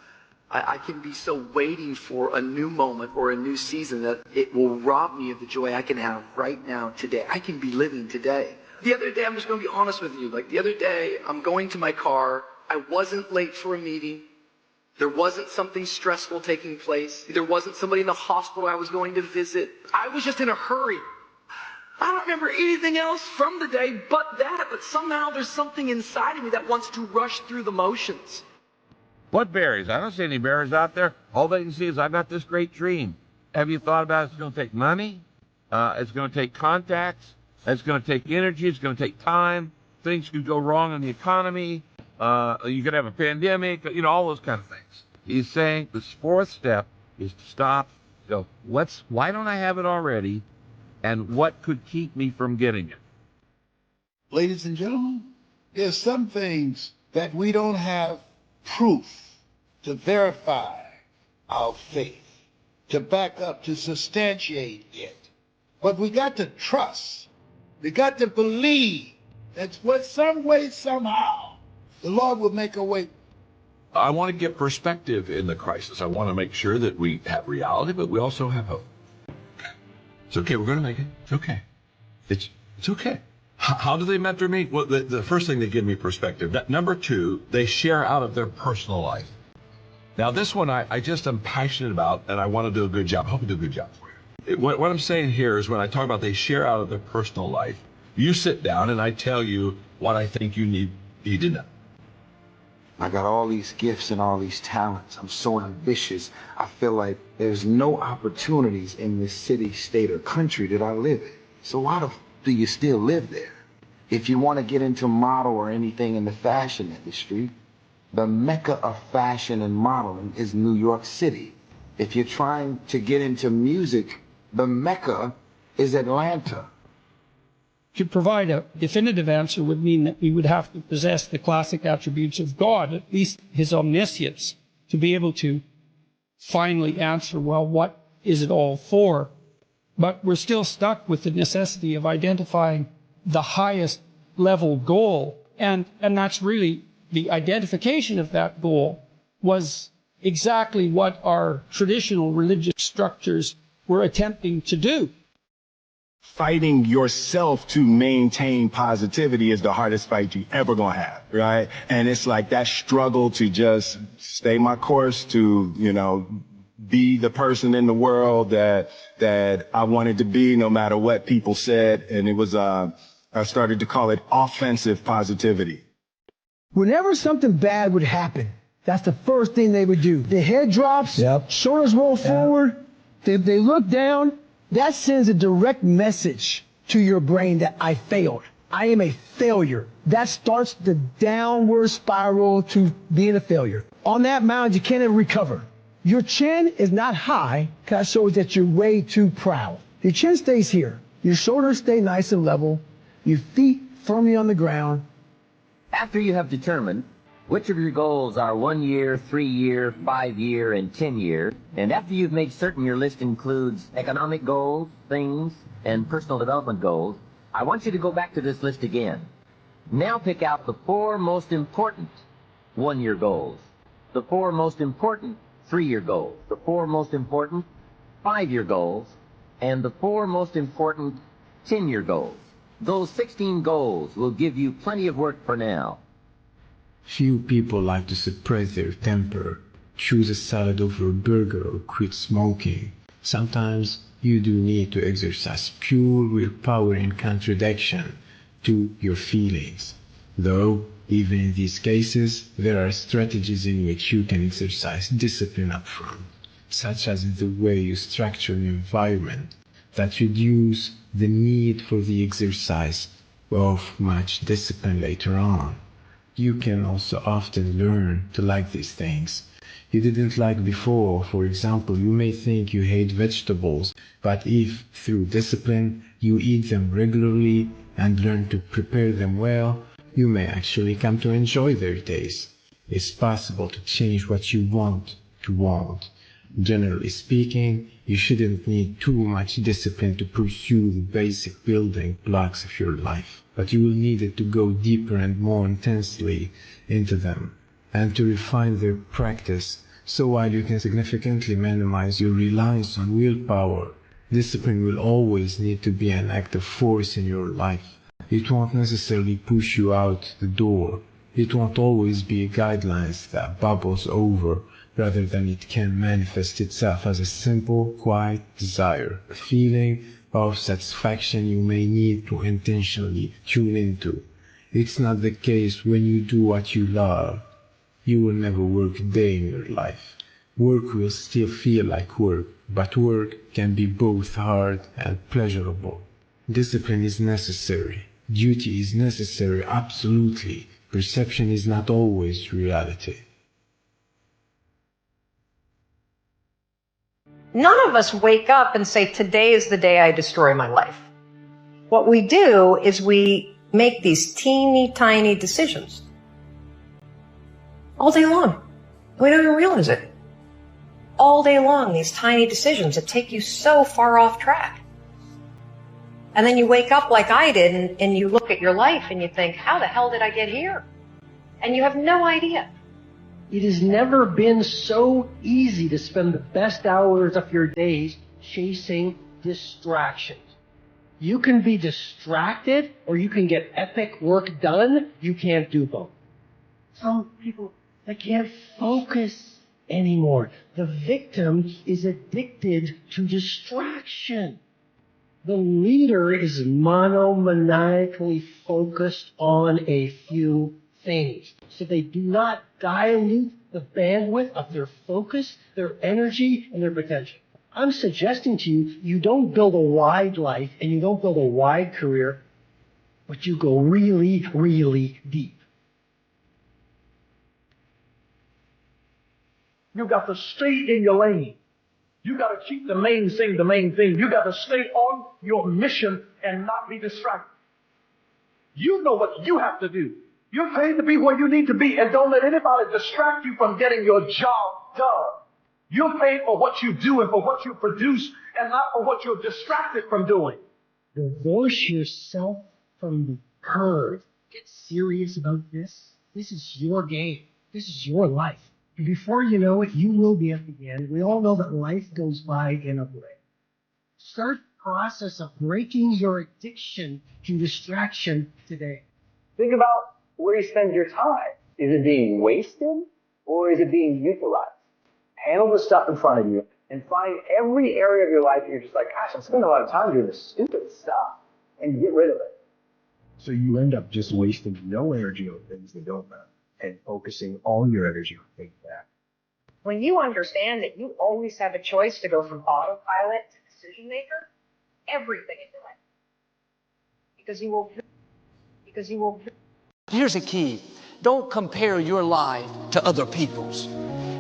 F: I can be so waiting for a new moment or a new season that it will rob me of the joy I can have right now, today. I can be living today. The other day, I'm just going to be honest with you. Like the other day, I'm going to my car. I wasn't late for a meeting. There wasn't something stressful taking place. There wasn't somebody in the hospital I was going to visit. I was just in a hurry. I don't remember anything else from the day but that, but somehow there's something inside of me that wants to rush through the motions.
G: What berries? I don't see any berries out there. All they can see is I got this great dream. Have you thought about it? It's going to take money. It's going to take contacts. It's going to take energy. It's going to take time. Things could go wrong in the economy. You could have a pandemic, you know, all those kind of things. He's saying the fourth step is to stop, go, why don't I have it already? And what could keep me from getting it?
H: Ladies and gentlemen, there's some things that we don't have proof to verify our faith, to back up, to substantiate it. But we got to trust. We got to believe that some way, somehow, the Lord will make a way.
J: I want to get perspective in the crisis. I want to make sure that we have reality, but we also have hope. It's okay. We're going to make it. It's okay. It's okay. How do they mentor me? Well, the first thing, they give me perspective. Number two, they share out of their personal life. Now, this one I just am passionate about, and I want to do a good job. I hope I do a good job for you. What I'm saying here is when I talk about they share out of their personal life, you sit down and I tell you what I think you need to know.
P: I got all these gifts and all these talents. I'm so ambitious. I feel like there's no opportunities in this city, state, or country that I live in. So why do you still live there? If you want to get into model or anything in the fashion industry, the mecca of fashion and modeling is New York City. If you're trying to get into music, the mecca is Atlanta.
L: To provide a definitive answer would mean that we would have to possess the classic attributes of God, at least his omniscience, to be able to finally answer, well, what is it all for? But we're still stuck with the necessity of identifying the highest level goal. And that's really the identification of that goal was exactly what our traditional religious structures were attempting to do.
Q: Fighting yourself to maintain positivity is the hardest fight you ever gonna have, right? And it's like that struggle to just stay my course, to, you know, be the person in the world that I wanted to be, no matter what people said. And it was, I started to call it offensive positivity.
M: Whenever something bad would happen, that's the first thing they would do. The head drops, shoulders roll forward, they look down. That sends a direct message to your brain that I failed. I am a failure. That starts the downward spiral to being a failure. On that mountain, you can't ever recover. Your chin is not high because that shows that you're way too proud. Your chin stays here. Your shoulders stay nice and level. Your feet firmly on the ground.
N: After you have determined which of your goals are 1 year, 3 year, 5 year, and 10 year, and after you've made certain your list includes economic goals, things, and personal development goals, I want you to go back to this list again. Now pick out the 4 most important 1-year goals, the 4 most important 3-year goals, the 4 most important 5-year goals, and the 4 most important 10-year goals. Those 16 goals will give you plenty of work for now.
I: Few people like to suppress their temper, choose a salad over a burger, or quit smoking. Sometimes you do need to exercise pure willpower in contradiction to your feelings. Though, even in these cases, there are strategies in which you can exercise discipline upfront, such as the way you structure an environment that reduce the need for the exercise of much discipline later on. You can also often learn to like these things you didn't like before. For example, you may think you hate vegetables, but if, through discipline, you eat them regularly and learn to prepare them well, you may actually come to enjoy their taste. It's possible to change what you want to want. Generally speaking, you shouldn't need too much discipline to pursue the basic building blocks of your life, but you will need it to go deeper and more intensely into them, and to refine their practice. So while you can significantly minimize your reliance on willpower, discipline will always need to be an active force in your life. It won't necessarily push you out the door. It won't always be a guidelines that bubbles over. Rather than it can manifest itself as a simple, quiet desire, a feeling of satisfaction you may need to intentionally tune into. It's not the case when you do what you love. You will never work a day in your life. Work will still feel like work, but work can be both hard and pleasurable. Discipline is necessary. Duty is necessary, absolutely. Perception is not always reality.
C: None of us wake up and say, today is the day I destroy my life. What we do is we make these teeny tiny decisions all day long. We don't even realize it. All day long, these tiny decisions that take you so far off track. And then you wake up like I did and you look at your life and you think, how the hell did I get here? And you have no idea.
R: It has never been so easy to spend the best hours of your days chasing distractions. You can be distracted or you can get epic work done. You can't do both. Some people, they can't focus anymore. The victim is addicted to distraction. The leader is monomaniacally focused on a few things. So they do not dilute the bandwidth of their focus, their energy, and their potential. I'm suggesting to you, you don't build a wide life and you don't build a wide career, but you go really, really deep.
S: You got to stay in your lane. You got to keep the main thing the main thing. You got to stay on your mission and not be distracted. You know what you have to do. You're paid to be where you need to be, and don't let anybody distract you from getting your job done. You're paid for what you do and for what you produce, and not for what you're distracted from doing.
R: Divorce yourself from the herd. Get serious about this. This is your game. This is your life. And before you know it, you will be at the end. We all know that life goes by in a blink. Start the process of breaking your addiction to distraction today.
B: Think about where you spend your time. Is it being wasted or is it being utilized? Handle the stuff in front of you and find every area of your life that you're just like, gosh, I'm spending a lot of time doing this stupid stuff, and get rid of it.
T: So you end up just wasting no energy on things that don't matter and focusing all your energy on things that.
C: When you understand that you always have a choice to go from autopilot to decision maker, everything in your life. Because you will.
B: Here's a key. Don't compare your life to other people's.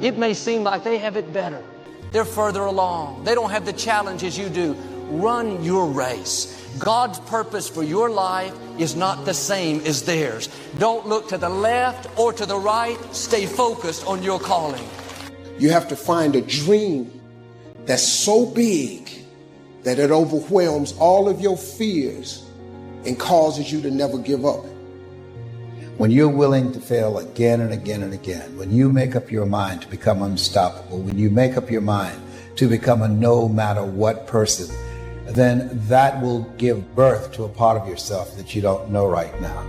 B: It may seem like they have it better. They're further along. They don't have the challenges you do. Run your race. God's purpose for your life is not the same as theirs. Don't look to the left or to the right. Stay focused on your calling.
A: You have to find a dream that's so big that it overwhelms all of your fears and causes you to never give up.
U: When you're willing to fail again and again and again, when you make up your mind to become unstoppable, when you make up your mind to become a no matter what person, then that will give birth to a part of yourself that you don't know right now.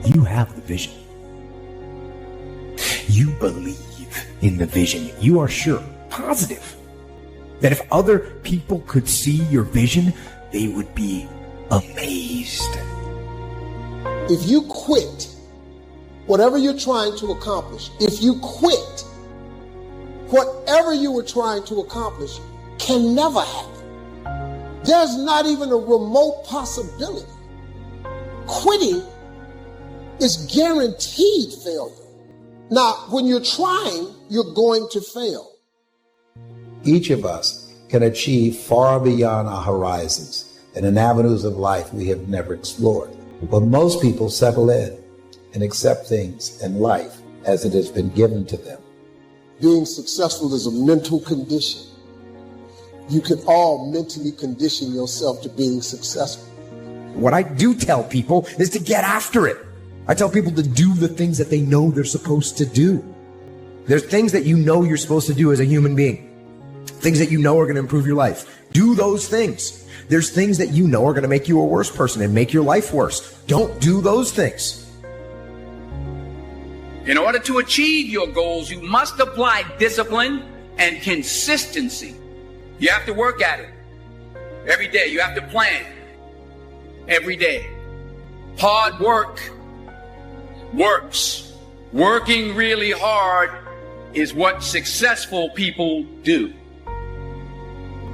V: You have the vision. You believe in the vision. You are sure, positive, that if other people could see your vision, they would be amazed.
A: If you quit whatever you're trying to accomplish, if you quit, whatever you were trying to accomplish can never happen. There's not even a remote possibility. Quitting is guaranteed failure. Now, when you're trying, you're going to fail.
U: Each of us can achieve far beyond our horizons and in avenues of life we have never explored. But most people settle in and accept things in life as it has been given to them.
A: Being successful is a mental condition. You can all mentally condition yourself to being successful.
V: What I do tell people is to get after it. I tell people to do the things that they know they're supposed to do. There's things that you know you're supposed to do as a human being. Things that you know are going to improve your life. Do those things. There's things that you know are going to make you a worse person and make your life worse. Don't do those things.
W: In order to achieve your goals, you must apply discipline and consistency. You have to work at it every day. You have to plan every day. Hard work works. Working really hard is what successful people do.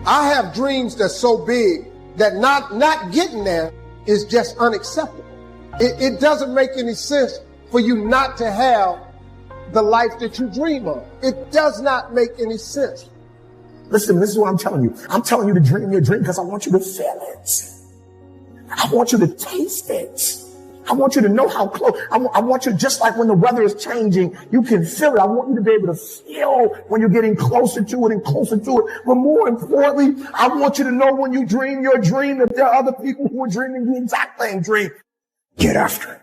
A: I have dreams that's so big that not getting there is just unacceptable. It doesn't make any sense for you not to have the life that you dream of. It does not make any sense.
D: Listen, this is what I'm telling you. I'm telling you to dream your dream because I want you to feel it. I want you to taste it. I want you to know how close. I want you, just like when the weather is changing, you can feel it. I want you to be able to feel when you're getting closer to it and closer to it. But more importantly, I want you to know when you dream your dream that there are other people who are dreaming the exact same dream.
V: Get after it.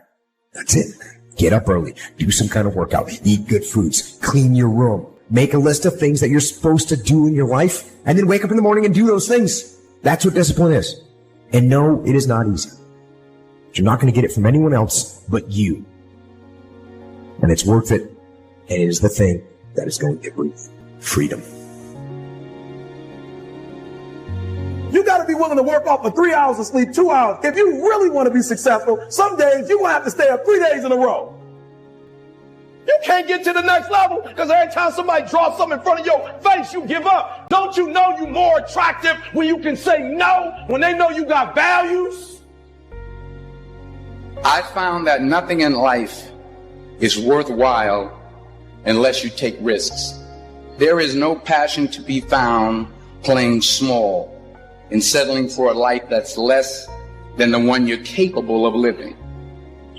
V: That's it. Get up early. Do some kind of workout. Eat good foods. Clean your room. Make a list of things that you're supposed to do in your life, and then wake up in the morning and do those things. That's what discipline is. And no, it is not easy. You're not going to get it from anyone else but you. And it's worth it. And it is the thing that is going to give you freedom.
D: You got to be willing to work off for 3 hours of sleep, 2 hours. If you really want to be successful, some days you're going to have to stay up 3 days in a row. You can't get to the next level because every time somebody draws something in front of your face, you give up. Don't you know you're more attractive when you can say no, when they know you got values?
W: I found that nothing in life is worthwhile unless you take risks. There is no passion to be found playing small and settling for a life that's less than the one you're capable of living.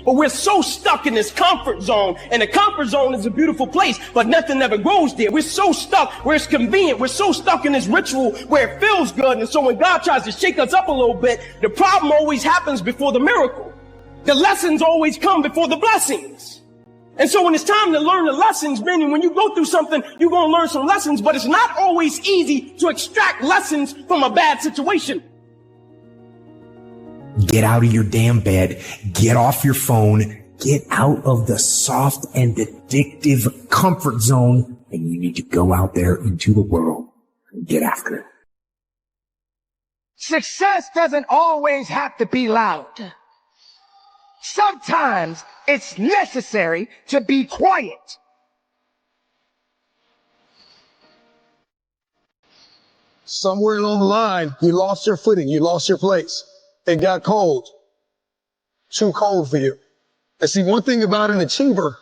S: But we're so stuck in this comfort zone, and the comfort zone is a beautiful place, but nothing ever grows there. We're so stuck where it's convenient. We're so stuck in this ritual where it feels good, and so when God tries to shake us up a little bit, the problem always happens before the miracle. The lessons always come before the blessings. And so when it's time to learn the lessons, meaning when you go through something, you're going to learn some lessons, but it's not always easy to extract lessons from a bad situation.
V: Get out of your damn bed. Get off your phone. Get out of the soft and addictive comfort zone. And you need to go out there into the world and get after it.
X: Success doesn't always have to be loud. Sometimes it's necessary to be quiet.
D: Somewhere along the line, you lost your footing, you lost your place. It got cold. Too cold for you. And see, one thing about an achiever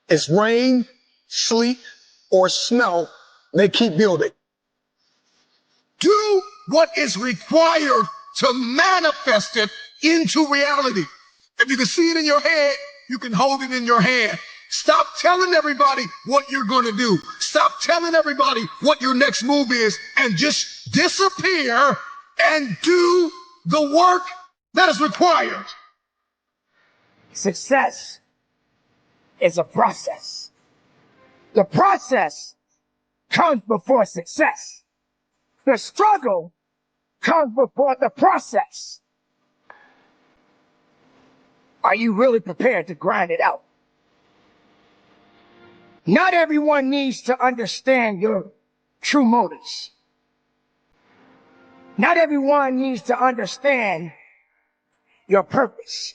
D: is rain, sleet, or snow, they keep building.
H: Do what is required to manifest it into reality. If you can see it in your head, you can hold it in your hand. Stop telling everybody what you're going to do. Stop telling everybody what your next move is and just disappear and do the work that is required.
X: Success is a process. The process comes before success. The struggle comes before the process. Are you really prepared to grind it out? Not everyone needs to understand your true motives. Not everyone needs to understand your purpose.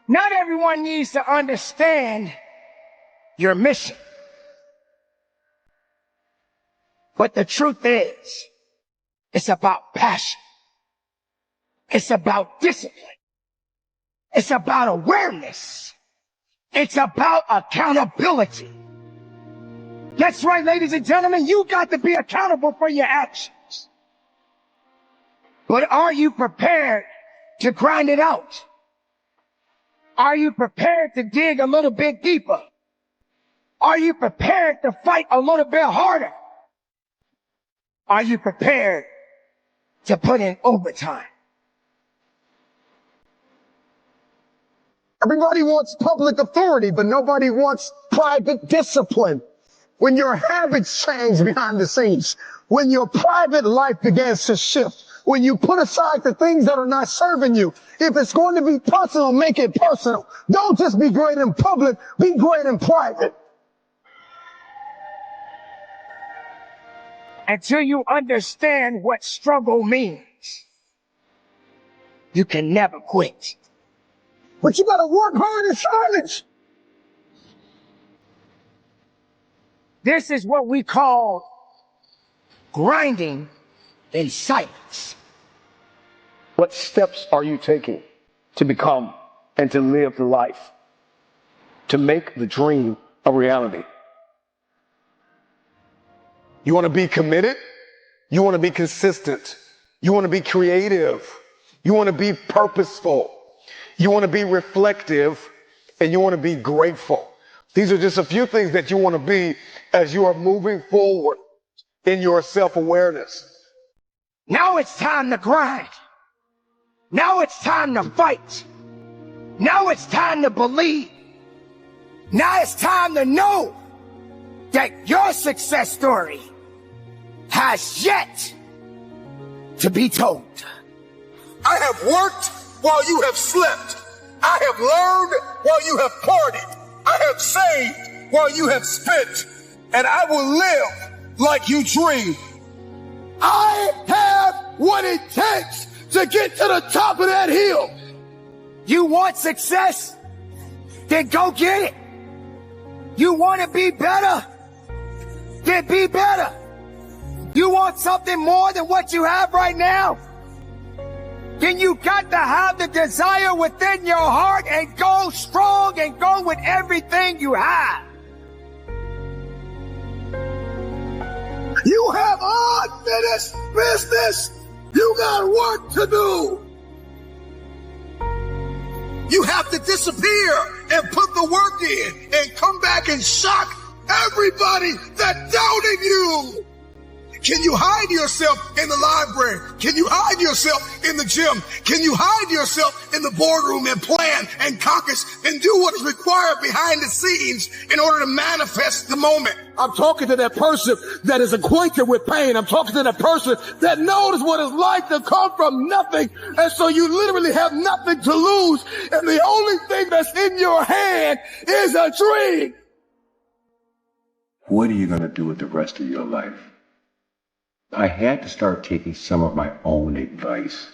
X: Not everyone needs to understand your mission. But the truth is, it's about passion. It's about discipline. It's about awareness. It's about accountability. That's right, ladies and gentlemen, you got to be accountable for your actions. But are you prepared to grind it out? Are you prepared to dig a little bit deeper? Are you prepared to fight a little bit harder? Are you prepared to put in overtime?
A: Everybody wants public authority, but nobody wants private discipline. When your habits change behind the scenes, when your private life begins to shift, when you put aside the things that are not serving you, if it's going to be personal, make it personal. Don't just be great in public, be great in private.
X: Until you understand what struggle means, you can never quit.
A: But you gotta work hard in silence.
X: This is what we call grinding in silence.
E: What steps are you taking to become and to live the life, to make the dream a reality?
A: You want to be committed? You want to be consistent? You want to be creative? You want to be purposeful? You want to be reflective? And you want to be grateful? These are just a few things that you want to be as you are moving forward in your self-awareness.
X: Now it's time to grind. Now it's time to fight. Now it's time to believe. Now it's time to know that your success story has yet to be told.
D: I have worked while you have slept. I have learned while you have partied. I have saved while you have spent. And I will live like you dream. I have what it takes to get to the top of that hill.
X: You want success? Then go get it. You want to be better? Then be better. You want something more than what you have right now? Then you got to have the desire within your heart and go strong and go with everything you have.
D: You have unfinished business. You got work to do. You have to disappear and put the work in and come back and shock everybody that doubted you. Can you hide yourself in the library? Can you hide yourself in the gym? Can you hide yourself in the boardroom and plan and caucus and do what is required behind the scenes in order to manifest the moment? I'm talking to that person that is acquainted with pain. I'm talking to that person that knows what it's like to come from nothing. And so you literally have nothing to lose. And the only thing that's in your hand is a dream.
F: What are you going to do with the rest of your life? I had to start taking some of my own advice.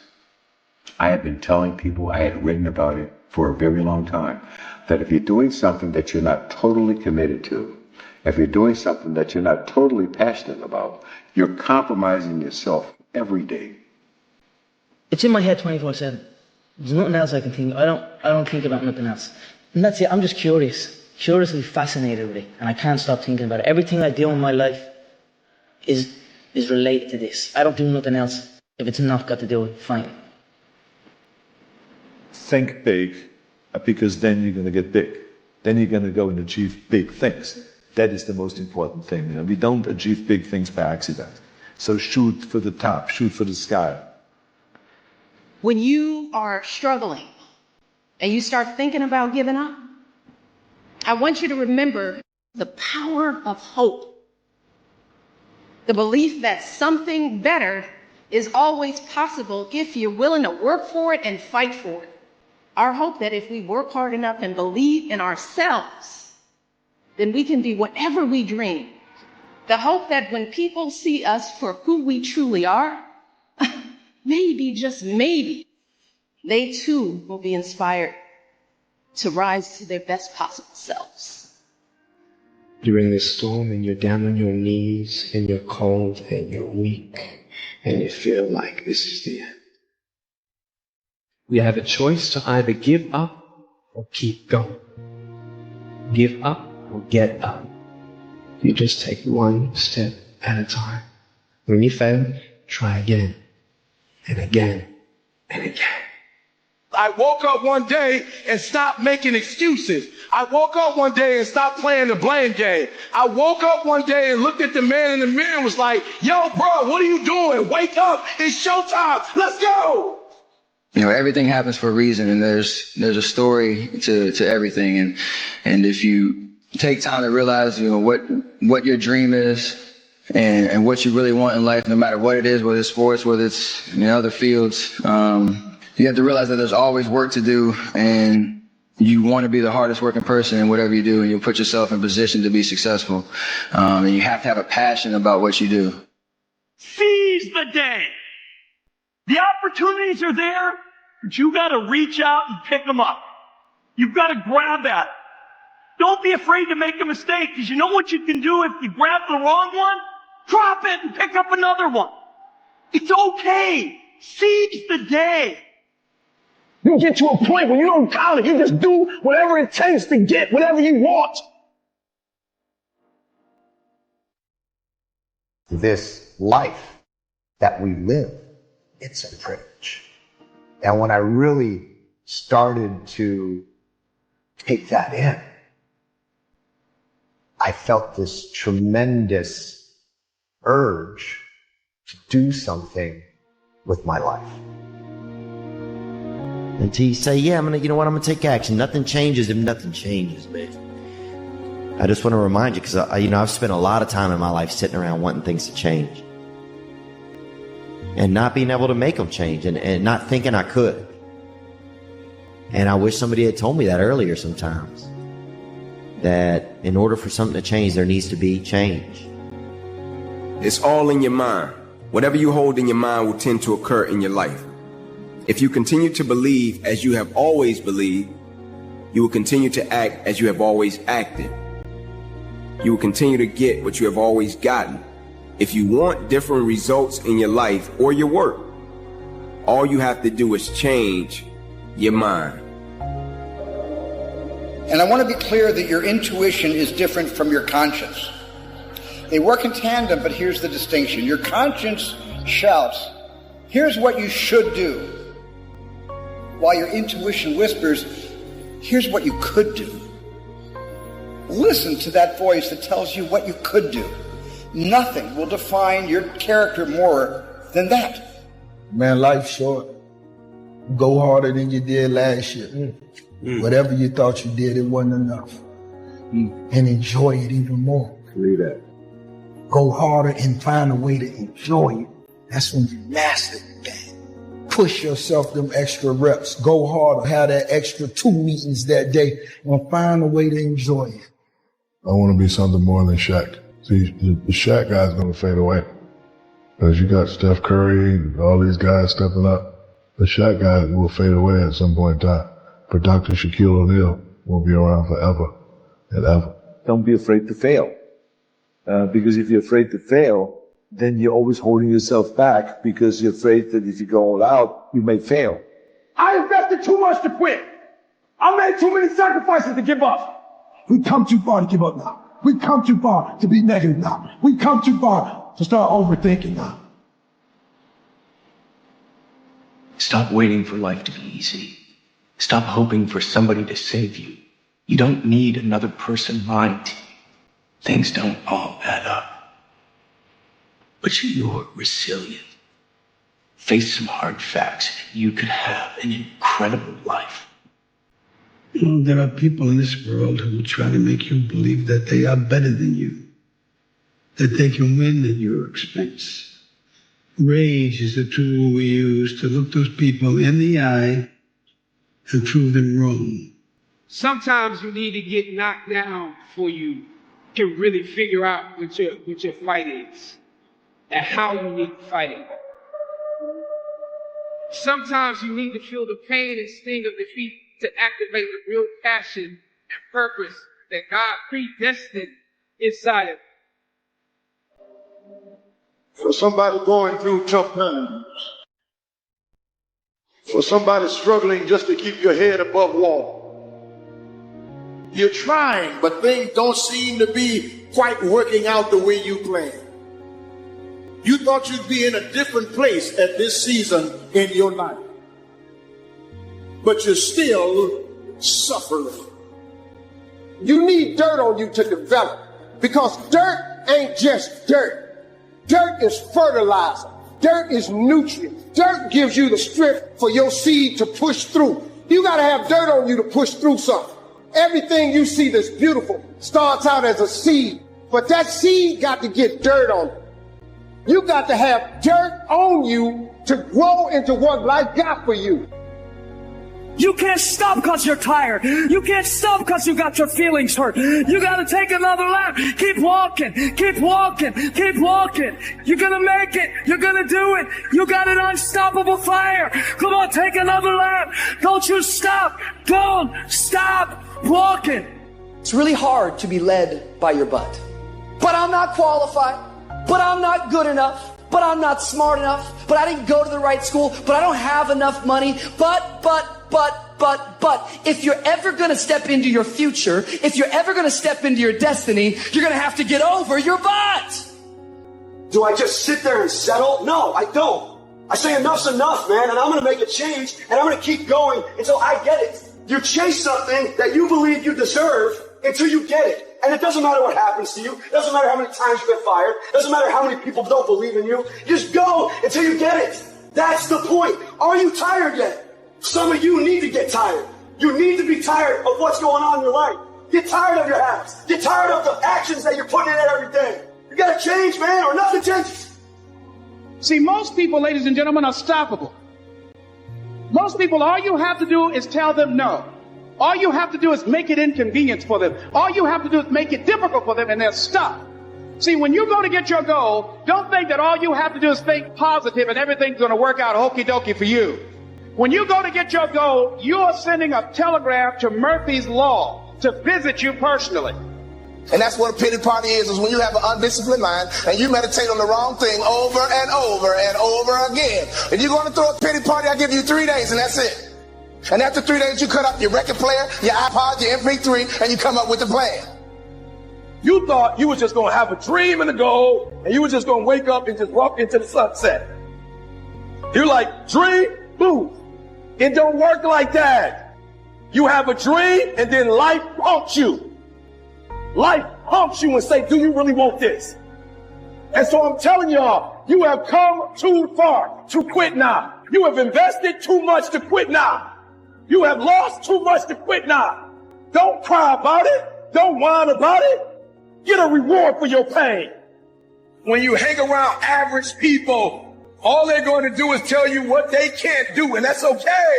F: I had been telling people, I had written about it for a very long time, that if you're doing something that you're not totally committed to, if you're doing something that you're not totally passionate about, you're compromising yourself every day.
K: It's in my head 24/7. There's nothing else I can think of. I don't think about nothing else. And that's it. I'm just curiously fascinated with it, and I can't stop thinking about it. Everything I do in my life is related to this. I don't do nothing else if it's not got to do with fighting.
O: Think big, because then you're going to get big. Then you're going to go and achieve big things. That is the most important thing. You know, we don't achieve big things by accident. So shoot for the top, shoot for the sky.
Y: When you are struggling and you start thinking about giving up,
G: I want you to remember the power of hope. The belief that something better is always possible if you're willing to work for it and fight for it. Our hope that if we work hard enough and believe in ourselves, then we can be whatever we dream. The hope that when people see us for who we truly are, maybe, just maybe, they too will be inspired to rise to their best possible selves.
I: During this storm and you're down on your knees and you're cold and you're weak and you feel like this is the end. We have a choice to either give up or keep going. Give up or get up. You just take one step at a time. When you fail, try again and again and again.
D: I woke up one day and stopped making excuses. I woke up one day and stopped playing the blame game. I woke up one day and looked at the man in the mirror and was like, yo, bro, what are you doing? Wake up. It's showtime. Let's go.
B: You know, everything happens for a reason, and there's a story to everything. And if you take time to realize, you know, what your dream is and what you really want in life, no matter what it is, whether it's sports, whether it's in other fields, you have to realize that there's always work to do, and you want to be the hardest working person in whatever you do, and you'll put yourself in position to be successful. And you have to have a passion about what you do.
S: Seize the day. The opportunities are there, but you got to reach out and pick them up. You've got to grab that. Don't be afraid to make a mistake, because you know what you can do if you grab the wrong one? Drop it and pick up another one. It's okay. Seize the day.
E: You get to a point where you don't count it. You just do whatever it takes to get whatever you want.
U: This life that we live, it's a privilege. And when I really started to take that in, I felt this tremendous urge to do something with my life.
J: Until you say, yeah, you know what, I'm gonna take action. Nothing changes if nothing changes, man. I just want to remind you, because I've spent a lot of time in my life sitting around wanting things to change. And not being able to make them change, and not thinking I could. And I wish somebody had told me that earlier sometimes. That in order for something to change, there needs to be change.
L: It's all in your mind. Whatever you hold in your mind will tend to occur in your life. If you continue to believe as you have always believed, you will continue to act as you have always acted. You will continue to get what you have always gotten. If you want different results in your life or your work, all you have to do is change your mind.
P: And I want to be clear that your intuition is different from your conscience. They work in tandem, but here's the distinction. Your conscience shouts, here's what you should do, while your intuition whispers, here's what you could do. Listen to that voice that tells you what you could do. Nothing will define your character more than that.
Y: Man, life's short. Go harder than you did last year. Whatever you thought you did, it wasn't enough. And enjoy it even more.
O: Believe that.
Y: Go harder and find a way to enjoy it. That's when you master the game. Push yourself them extra reps. Go harder. Have that extra 2 meetings that day and find a way to enjoy it.
Z: I want to be something more than Shaq. See, the Shaq guy's going to fade away. Because you got Steph Curry and all these guys stepping up. The Shaq guy will fade away at some point in time. But Dr. Shaquille O'Neal will be around forever and ever.
O: Don't be afraid to fail. Because if you're afraid to fail, then you're always holding yourself back because you're afraid that if you go all out, you may fail.
E: I invested too much to quit. I made too many sacrifices to give up. We come too far to give up now. We come too far to be negative now. We come too far to start overthinking now.
I: Stop waiting for life to be easy. Stop hoping for somebody to save you. You don't need another person lying to you. Things don't all add up. But you're resilient. Face some hard facts and you could have an incredible life.
Y: There are people in this world who will try to make you believe that they are better than you, that they can win at your expense. Rage is the tool we use to look those people in the eye and prove them wrong.
C: Sometimes you need to get knocked down before you can really figure out what your fight is and how you need to fight it. Sometimes you need to feel the pain and sting of defeat to activate the real passion and purpose that God predestined inside of you.
H: For somebody going through tough times, for somebody struggling just to keep your head above water. You're trying, but things don't seem to be quite working out the way you planned. You thought you'd be in a different place at this season in your life, but you're still suffering.
A: You need dirt on you to develop, because dirt ain't just dirt. Dirt is fertilizer. Dirt is nutrient. Dirt gives you the strength for your seed to push through. You got to have dirt on you to push through something. Everything you see that's beautiful starts out as a seed, but that seed got to get dirt on it. You got to have dirt on you to grow into what life got for you.
M: You can't stop because you're tired. You can't stop because you got your feelings hurt. You got to take another lap. Keep walking. Keep walking. Keep walking. You're going to make it. You're going to do it. You got an unstoppable fire. Come on, take another lap. Don't you stop. Don't stop walking.
B: It's really hard to be led by your butt. But I'm not qualified. But I'm not good enough. But I'm not smart enough. But I didn't go to the right school. But I don't have enough money. But, if you're ever going to step into your future, if you're ever going to step into your destiny, you're going to have to get over your butt.
N: Do I just sit there and settle? No, I don't. I say enough's enough, man, and I'm going to make a change, and I'm going to keep going until I get it. You chase something that you believe you deserve until you get it. And it doesn't matter what happens to you. It doesn't matter how many times you get fired. It doesn't matter how many people don't believe in you. You just go until you get it. That's the point. Are you tired yet? Some of you need to get tired. You need to be tired of what's going on in your life. Get tired of your habits. Get tired of the actions that you're putting in every day. You gotta change, man, or nothing changes.
S: See, most people, ladies and gentlemen, are stoppable. Most people, all you have to do is tell them no. All you have to do is make it inconvenient for them. All you have to do is make it difficult for them, and they'll stop. See, when you go to get your goal, don't think that all you have to do is think positive and everything's going to work out okie dokie for you. When you go to get your goal, you are sending a telegram to Murphy's Law to visit you personally.
Q: And that's what a pity party is when you have an undisciplined mind and you meditate on the wrong thing over and over and over again. If you're going to throw a pity party, I give you 3 days and that's it. And after 3 days, you cut up your record player, your iPod, your MP3, and you come up with a plan.
H: You thought you was just going to have a dream and a goal, and you was just going to wake up and just walk into the sunset. You're like, dream, boom. It don't work like that. You have a dream, and then life prompts you. Life prompts you and say, do you really want this? And so I'm telling y'all, you have come too far to quit now. You have invested too much to quit now. You have lost too much to quit now. Don't cry about it. Don't whine about it. Get a reward for your pain. When you hang around average people, all they're going to do is tell you what they can't do. And that's okay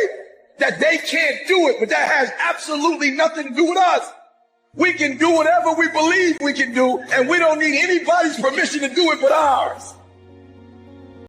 H: that they can't do it, but that has absolutely nothing to do with us. We can do whatever we believe we can do, and we don't need anybody's permission to do it but ours.